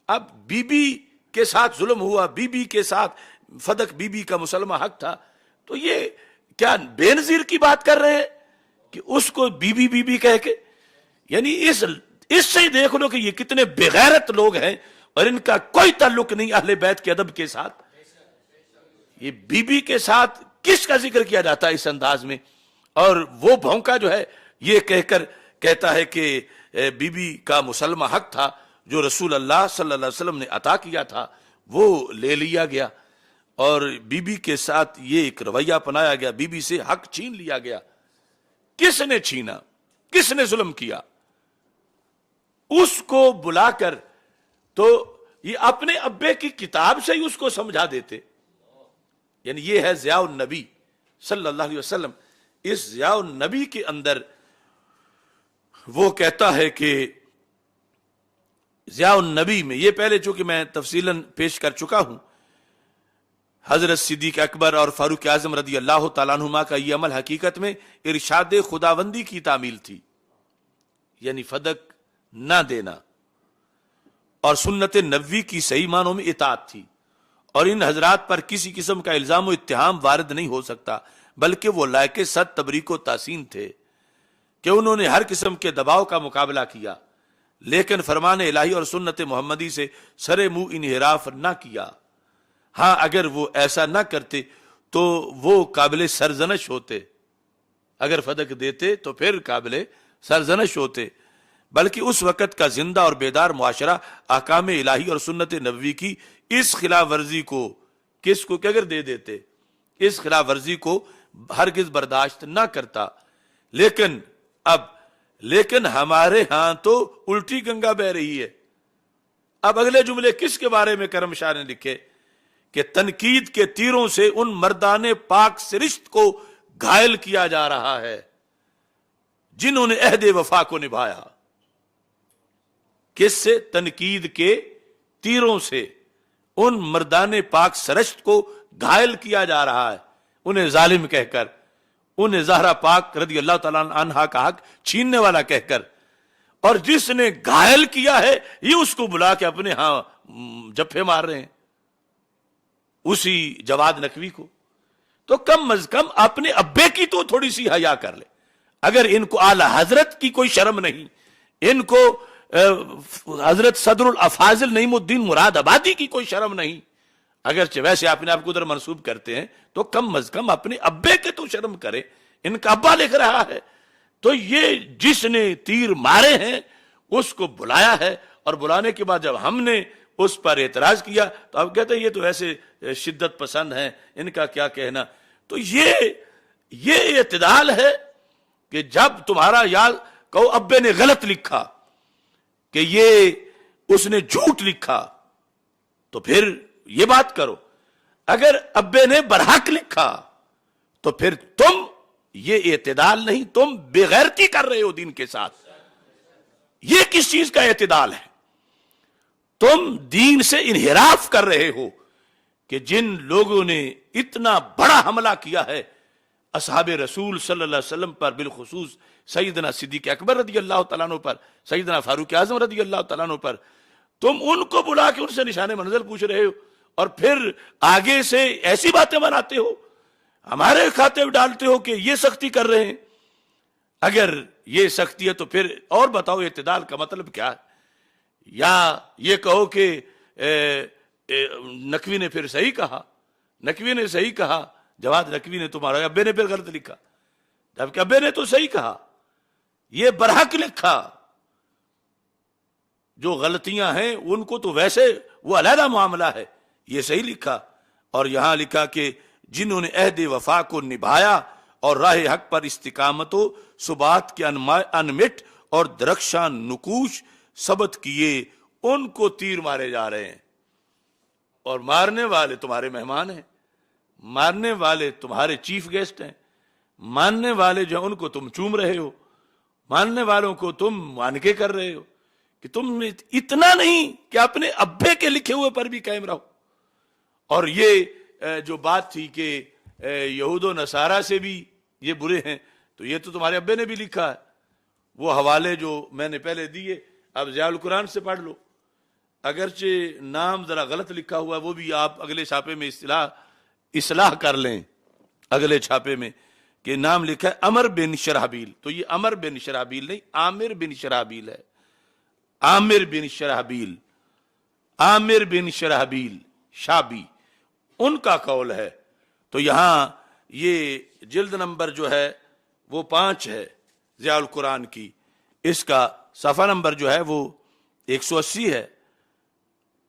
اب بی بی کے ساتھ ظلم ہوا، بی بی کے ساتھ فدق بی بی کا مسلمہ حق تھا، تو یہ کیا بے نظیر کی بات کر رہے ہیں کہ اس کو بی بی کہہ کے، یعنی اس سے دیکھ لو کہ یہ کتنے بغیرت لوگ ہیں اور ان کا کوئی تعلق نہیں اہل بیت کے ادب کے ساتھ۔ یہ بی بی کے ساتھ کس کا ذکر کیا جاتا ہے اس انداز میں، اور وہ بھونکا جو ہے یہ کہہ کر کہتا ہے کہ بی بی کا مسلمہ حق تھا جو رسول اللہ صلی اللہ علیہ وسلم نے عطا کیا تھا وہ لے لیا گیا، اور بی بی کے ساتھ یہ ایک رویہ اپنایا گیا، بی بی سے حق چھین لیا گیا۔ کس نے چھینا، کس نے ظلم کیا؟ اس کو بلا کر تو یہ اپنے ابے کی کتاب سے ہی اس کو سمجھا دیتے، یعنی یہ ہے ضیاء النبی صلی اللہ علیہ وسلم۔ اس ضیاء النبی کے اندر وہ کہتا ہے کہ ضیاء النبی میں یہ پہلے چونکہ میں تفصیلاً پیش کر چکا ہوں، حضرت صدیق اکبر اور فاروق اعظم رضی اللہ تعالیٰ عنہما کا یہ عمل حقیقت میں ارشاد خداوندی کی تعمیل تھی، یعنی فدق نہ دینا، اور سنت نبوی کی صحیح معنوں میں اطاعت تھی، اور ان حضرات پر کسی قسم کا الزام و اتہام وارد نہیں ہو سکتا، بلکہ وہ لائق صد تبریک و تحسین تھے کہ انہوں نے ہر قسم کے دباؤ کا مقابلہ کیا، لیکن فرمان الہی اور سنت محمدی سے سرے منہ انحراف نہ کیا۔ ہاں اگر وہ ایسا نہ کرتے تو وہ قابل سرزنش ہوتے، اگر فدق دیتے تو پھر قابل سرزنش ہوتے، بلکہ اس وقت کا زندہ اور بیدار معاشرہ احکام الہی اور سنت نبوی کی اس خلاف ورزی کو کس کو کہ اگر دے دیتے، اس خلاف ورزی کو ہرگز برداشت نہ کرتا۔ لیکن ہمارے ہاں تو الٹی گنگا بہ رہی ہے۔ اب اگلے جملے کس کے بارے میں کرم شاہ نے لکھے کہ تنقید کے تیروں سے ان مردان پاک سرشت کو گھائل کیا جا رہا ہے جنہوں نے عہد وفا کو نبھایا۔ کس سے؟ تنقید کے تیروں سے ان مردان پاک سرشت کو گھائل کیا جا رہا ہے، انہیں ظالم کہہ کر، انہیں زہرا پاک رضی اللہ تعالیٰ عنہا کا حق چھیننے والا کہہ کر، اور جس نے گھائل کیا ہے یہ اس کو بلا کے اپنے ہاں جپے مار رہے ہیں، اسی جواد نقوی کو۔ تو کم از کم اپنے ابے کی تو تھوڑی سی حیا کر لے۔ اگر ان کو اعلی حضرت کی کوئی شرم نہیں، ان کو حضرت صدر الافاضل نعیم الدین مراد آبادی کی کوئی شرم نہیں، اگرچہ ویسے اپنے آپ کو ادھر منسوب کرتے ہیں، تو کم از کم اپنے ابے کے تو شرم کرے۔ ان کا ابا لکھ رہا ہے تو یہ جس نے تیر مارے ہیں اس کو بلایا ہے، اور بلانے کے بعد جب ہم نے اس پر اعتراض کیا تو اب کہتے ہیں یہ تو ایسے شدت پسند ہیں، ان کا کیا کہنا۔ تو یہ اعتدال ہے کہ جب تمہارا یاد کہو ابے نے غلط لکھا کہ یہ اس نے جھوٹ لکھا تو پھر یہ بات کرو، اگر ابے نے برحق لکھا تو پھر تم یہ اعتدال نہیں، تم بغیرتی کر رہے ہو دین کے ساتھ۔ یہ کس چیز کا اعتدال ہے؟ تم دین سے انحراف کر رہے ہو، کہ جن لوگوں نے اتنا بڑا حملہ کیا ہے اصحاب رسول صلی اللہ علیہ وسلم پر، بالخصوص سیدنا صدیق اکبر رضی اللہ تعالیٰ عنہ پر، سیدنا فاروق اعظم رضی اللہ تعالیٰ عنہ پر، تم ان کو بلا کے ان سے نشان منزل پوچھ رہے ہو اور پھر آگے سے ایسی باتیں بناتے ہو، ہمارے کھاتے میں ڈالتے ہو کہ یہ سختی کر رہے ہیں۔ اگر یہ سختی ہے تو پھر اور بتاؤ اعتدال کا مطلب کیا ہے؟ یا یہ کہو کہ نقوی نے پھر صحیح کہا، نقوی نے صحیح کہا، جواد نقوی نے تمہارا ابے نے پھر غلط لکھا، جبکہ ابے نے تو صحیح کہا، یہ برحق لکھا۔ جو غلطیاں ہیں ان کو تو ویسے وہ علیحدہ معاملہ ہے، یہ صحیح لکھا۔ اور یہاں لکھا کہ جنہوں نے عہد وفا کو نبھایا اور راہ حق پر استقامت و ثبات کے انمٹ اور درخشاں نقوش ثبت کیے، ان کو تیر مارے جا رہے ہیں۔ اور مارنے والے تمہارے مہمان ہیں، مارنے والے تمہارے چیف گیسٹ ہیں، ماننے والے جو ان کو تم چوم رہے ہو، ماننے والوں کو تم مانکے کر رہے ہو کہ تم اتنا نہیں کہ اپنے ابے کے لکھے ہوئے پر بھی قائم رہو۔ اور یہ جو بات تھی کہ یہود و نصارہ سے بھی یہ برے ہیں، تو یہ تو تمہارے ابے نے بھی لکھا ہے۔ وہ حوالے جو میں نے پہلے دیے اب ضیاء القرآن سے پڑھ لو، اگرچہ نام ذرا غلط لکھا ہوا ہے، وہ بھی آپ اگلے چھاپے میں اصلاح کر لیں، اگلے چھاپے میں کہ نام لکھا ہے عمر بن شرحبیل، تو یہ عمر بن شرحبیل نہیں، عامر بن شرحبیل ہے، عامر بن شرحبیل، عامر بن شرحبیل شابی ان کا قول ہے۔ تو یہاں یہ جلد نمبر جو ہے وہ 5 ہے ضیاء القرآن کی، اس کا صفحہ نمبر جو ہے وہ 180 ہے،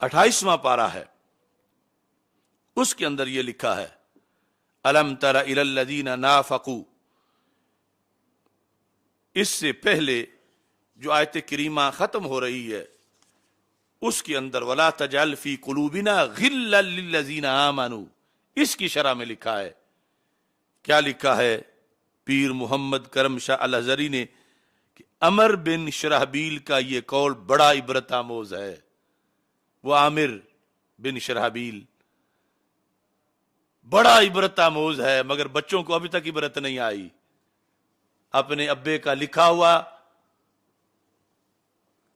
28واں پارہ ہے، اس کے اندر یہ لکھا ہے الم تر الی الذین نافقوا۔ اس سے پہلے جو آیت کریمہ ختم ہو رہی ہے اس کے اندر ولا تجعل فی قلوبنا غلا للذین آمنوا، اس کی شرح میں لکھا ہے، کیا لکھا ہے پیر محمد کرم شاہ الازہری نے کہ عمر بن شرحبیل کا یہ قول بڑا عبرت آموز ہے۔ وہ عامر بن شرحبیل بڑا عبرت آموز ہے، مگر بچوں کو ابھی تک عبرت نہیں آئی۔ اپنے ابے کا لکھا ہوا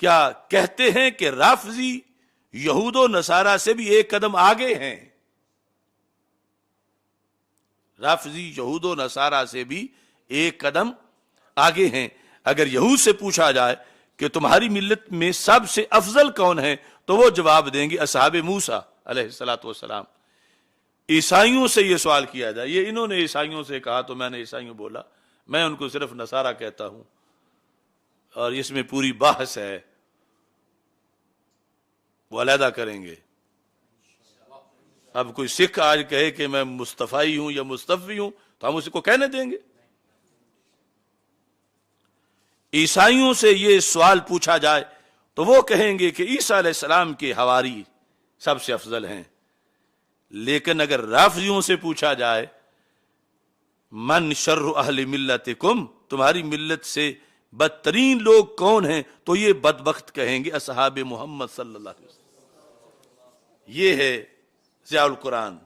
کیا کہتے ہیں کہ رافضی یہود و نصارہ سے بھی ایک قدم آگے ہیں، رافضی یہود و نصارہ سے بھی ایک قدم آگے ہیں۔ اگر یہود سے پوچھا جائے کہ تمہاری ملت میں سب سے افضل کون ہے تو وہ جواب دیں گے اصحاب موسیٰ علیہ الصلوۃ والسلام۔ عیسائیوں سے یہ سوال کیا جائے، یہ انہوں نے عیسائیوں سے کہا تو میں نے عیسائیوں بولا، میں ان کو صرف نصارہ کہتا ہوں، اور اس میں پوری بحث ہے، وہ علیحدہ کریں گے۔ اب کوئی سکھ آج کہے کہ میں مصطفی ہوں یا مصطفی ہوں تو ہم اس کو کہنے دیں گے؟ عیسائیوں سے یہ سوال پوچھا جائے تو وہ کہیں گے کہ عیسیٰ علیہ السلام کے حواری سب سے افضل ہیں، لیکن اگر رافضیوں سے پوچھا جائے من شر اہل ملتکم، تمہاری ملت سے بدترین لوگ کون ہیں، تو یہ بدبخت کہیں گے اصحاب محمد صلی اللہ علیہ وسلم۔ یہ ہے ضیاء القرآن،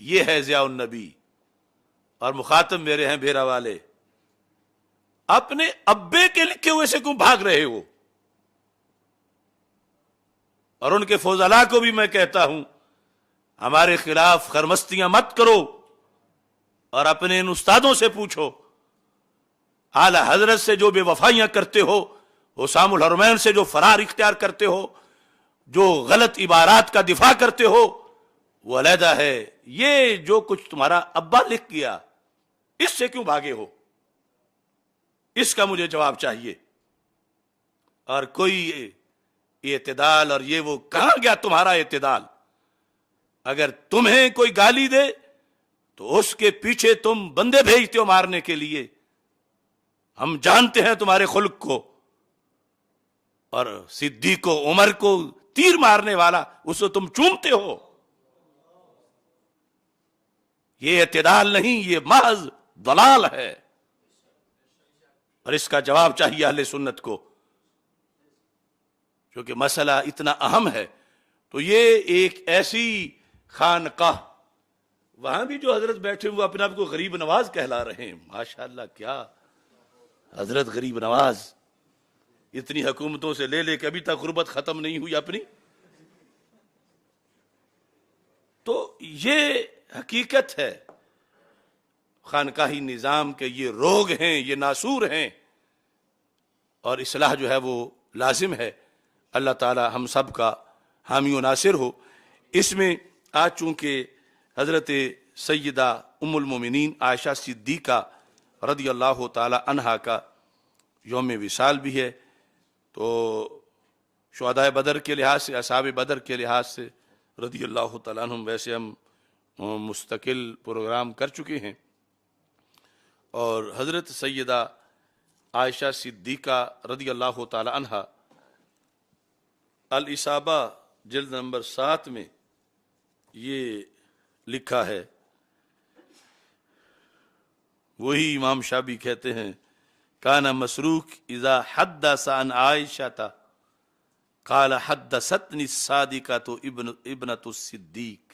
یہ ہے ضیاء النبی، اور مخاطب میرے ہیں بھیرا والے، اپنے ابے کے لکھے ہوئے سے کیوں بھاگ رہے ہو؟ اور ان کے فضلاء کو بھی میں کہتا ہوں ہمارے خلاف خرمستیاں مت کرو، اور اپنے ان استادوں سے پوچھو، اعلی حضرت سے جو بے وفائیاں کرتے ہو، حسام الحرمین سے جو فرار اختیار کرتے ہو، جو غلط عبارات کا دفاع کرتے ہو، وہ علیحدہ ہے۔ یہ جو کچھ تمہارا ابا لکھ گیا اس سے کیوں بھاگے ہو؟ اس کا مجھے جواب چاہیے۔ اور کوئی اعتدال، اور یہ وہ کہاں گیا تمہارا اعتدال؟ اگر تمہیں کوئی گالی دے تو اس کے پیچھے تم بندے بھیجتے ہو مارنے کے لیے، ہم جانتے ہیں تمہارے خلق کو، اور صدیق و عمر کو تیر مارنے والا اسے تم چومتے ہو۔ یہ اعتدال نہیں، یہ محض ضلال ہے، اور اس کا جواب چاہیے اہل سنت کو، کیونکہ مسئلہ اتنا اہم ہے۔ تو یہ ایک ایسی خانقاہ، وہاں بھی جو حضرت بیٹھے وہ اپنے آپ کو غریب نواز کہلا رہے ہیں. ماشاءاللہ، کیا حضرت غریب نواز، اتنی حکومتوں سے لے کے ابھی تک غربت ختم نہیں ہوئی اپنی. تو یہ حقیقت ہے خانقاہی نظام کے، یہ روگ ہیں، یہ ناسور ہیں، اور اصلاح جو ہے وہ لازم ہے. اللہ تعالی ہم سب کا حامی و ناصر ہو. اس میں آج چونکہ حضرت سیدہ ام المومنین عائشہ صدیقہ رضی اللہ تعالی عنہا کا یوم وصال بھی ہے، تو شہداء بدر کے لحاظ سے، اصحاب بدر کے لحاظ سے رضی اللہ تعالیٰ عنہم، ویسے ہم مستقل پروگرام کر چکے ہیں. اور حضرت سیدہ عائشہ صدیقہ رضی اللہ تعالی عنہا، الاصابہ جلد نمبر 7 میں یہ لکھا ہے. وہی امام شابی کہتے ہیں، کان مسروق اذا حدث عن عائشہ قال حدثتنی الصادقۃ ابنۃ الصدیق،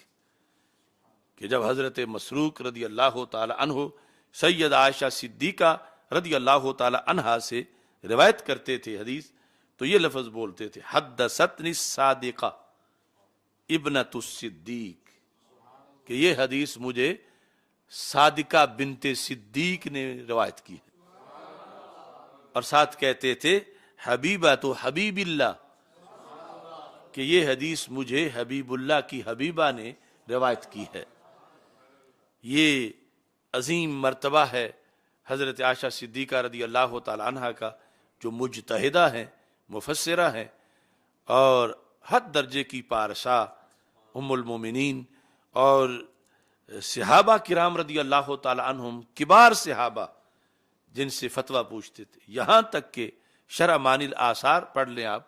کہ جب حضرت مسروق رضی اللہ تعالی عنہ سید عائشہ صدیقہ رضی اللہ تعالی عنہا سے روایت کرتے تھے حدیث، تو یہ لفظ بولتے تھے، حدثتنی الصادقہ ابنۃ الصدیق، کہ یہ حدیث مجھے صادقہ بنت صدیق نے روایت کی ہے. اور ساتھ کہتے تھے حبیبہ تو حبیب اللہ، کہ یہ حدیث مجھے حبیب اللہ کی حبیبہ نے روایت کی ہے. یہ عظیم مرتبہ ہے حضرت عائشہ صدیقہ رضی اللہ تعالی عنہا کا، جو مجتہدہ ہیں، مفسرہ ہیں، اور حد درجے کی پارسا ام المومنین، اور صحابہ کرام رضی اللہ تعالی عنہم کبار صحابہ جن سے فتویٰ پوچھتے تھے. یہاں تک کہ شرح معانی الآثار پڑھ لیں آپ،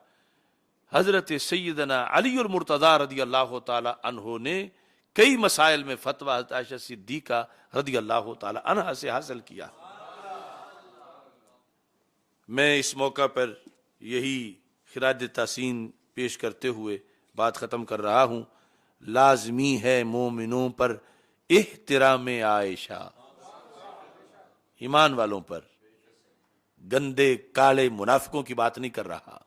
حضرت سیدنا علی المرتضیٰ رضی اللہ تعالی عنہ نے کئی مسائل میں فتویٰ حضرت عائشہ صدیقہ رضی اللہ تعالی عنہ سے حاصل کیا. میں اس موقع پر یہی خراج تحسین پیش کرتے ہوئے بات ختم کر رہا ہوں. لازمی ہے مومنوں پر احترام عائشہ، ایمان والوں پر، گندے کالے منافقوں کی بات نہیں کر رہا،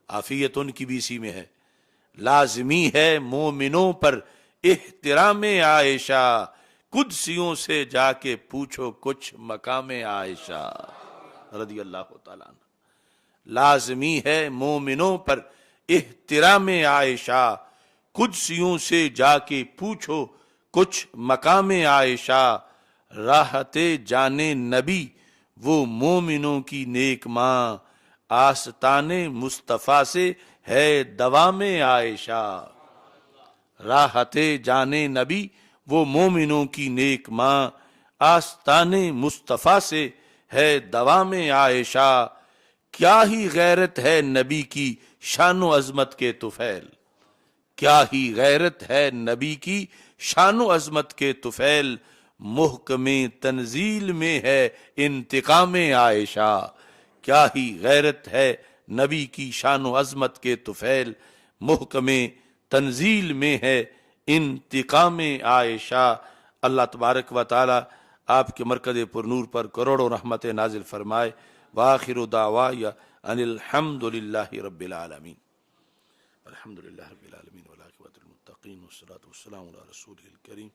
عافیت ان کی بھی اسی میں ہے. لازمی ہے مومنوں پر احترام عائشہ، قدسیوں سے جا کے پوچھو کچھ مقام عائشہ رضی اللہ تعالیٰ عنہ. لازمی ہے مومنوں پر احترام عائشہ، قدسیوں سے جا کے پوچھو کچھ مقام عائشہ. راحت جان نبی وہ مومنوں کی نیک ماں، آستان مصطفیٰ سے ہے دوام عائشہ. راحت جان نبی وہ مومنوں کی نیک ماں، آستان مصطفیٰ سے ہے دوام عائشہ. کیا ہی غیرت ہے نبی کی شان و عظمت کے طفیل، کیا ہی غیرت ہے نبی کی شان و عظمت کے طفیل. محکم تنزیل میں ہے انتقام عائشہ، کیا ہی غیرت ہے نبی کی شان و عظمت کے طفیل. محکم تنزیل میں ہے انتقام عائشہ. اللہ تبارک و تعالی آپ کے مرکز پر نور پر کروڑوں رحمت نازل فرمائے. وآخر دعوایا ان الحمد للہ رب العالمین. الحمد للہ رب العالمین والعاقبۃ للمتقین والصلاۃ والسلام علی رسولہ الکریم.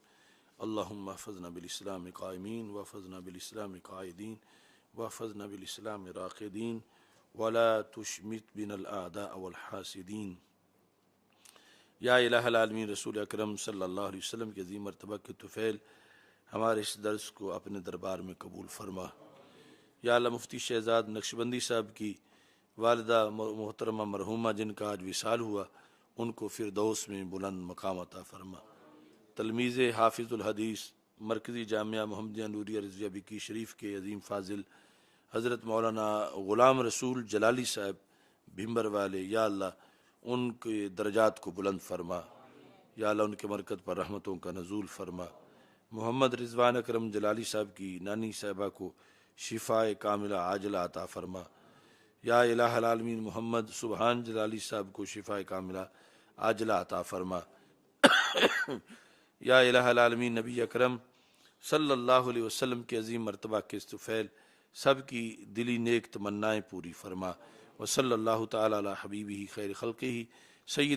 اللہم احفظنا بالاسلام قائمین واحفظنا بالاسلام قائدین واحفظنا بالاسلام راقدین ولا تشمت بنا الاعداء والحاسدین. یا الہ العالمین، رسول اکرم صلی اللہ علیہ وسلم کے عظیم مرتبہ کے طفیل، ہمارے اس درس کو اپنے دربار میں قبول فرما. یا اللہ، مفتی شہزاد نقشبندی صاحب کی والدہ محترمہ مرحومہ جن کا آج وصال ہوا، ان کو فردوس میں بلند مقام عطا فرما. تلمیذ حافظ الحدیث مرکزی جامعہ محمدیہ نوریہ رضویہ بکی شریف کے عظیم فاضل حضرت مولانا غلام رسول جلالی صاحب بھمبر والے، یا اللہ ان کے درجات کو بلند فرما. یا اللہ ان کے مرکز پر رحمتوں کا نزول فرما. محمد رضوان اکرم جلالی صاحب کی نانی صاحبہ کو شفاء کاملہ عاجلہ عطا فرما. یا الہ العالمین، محمد سبحان جلالی صاحب کو شفاء کاملہ عاجلہ عطا فرما. یا الہ العالمین نبی اکرم صلی اللہ علیہ وسلم کے عظیم مرتبہ کے استفیل سب کی دلی نیک تمنائیں پوری فرما، وصلی اللہ تعالی علی حبیبہ خیر خلقہ سید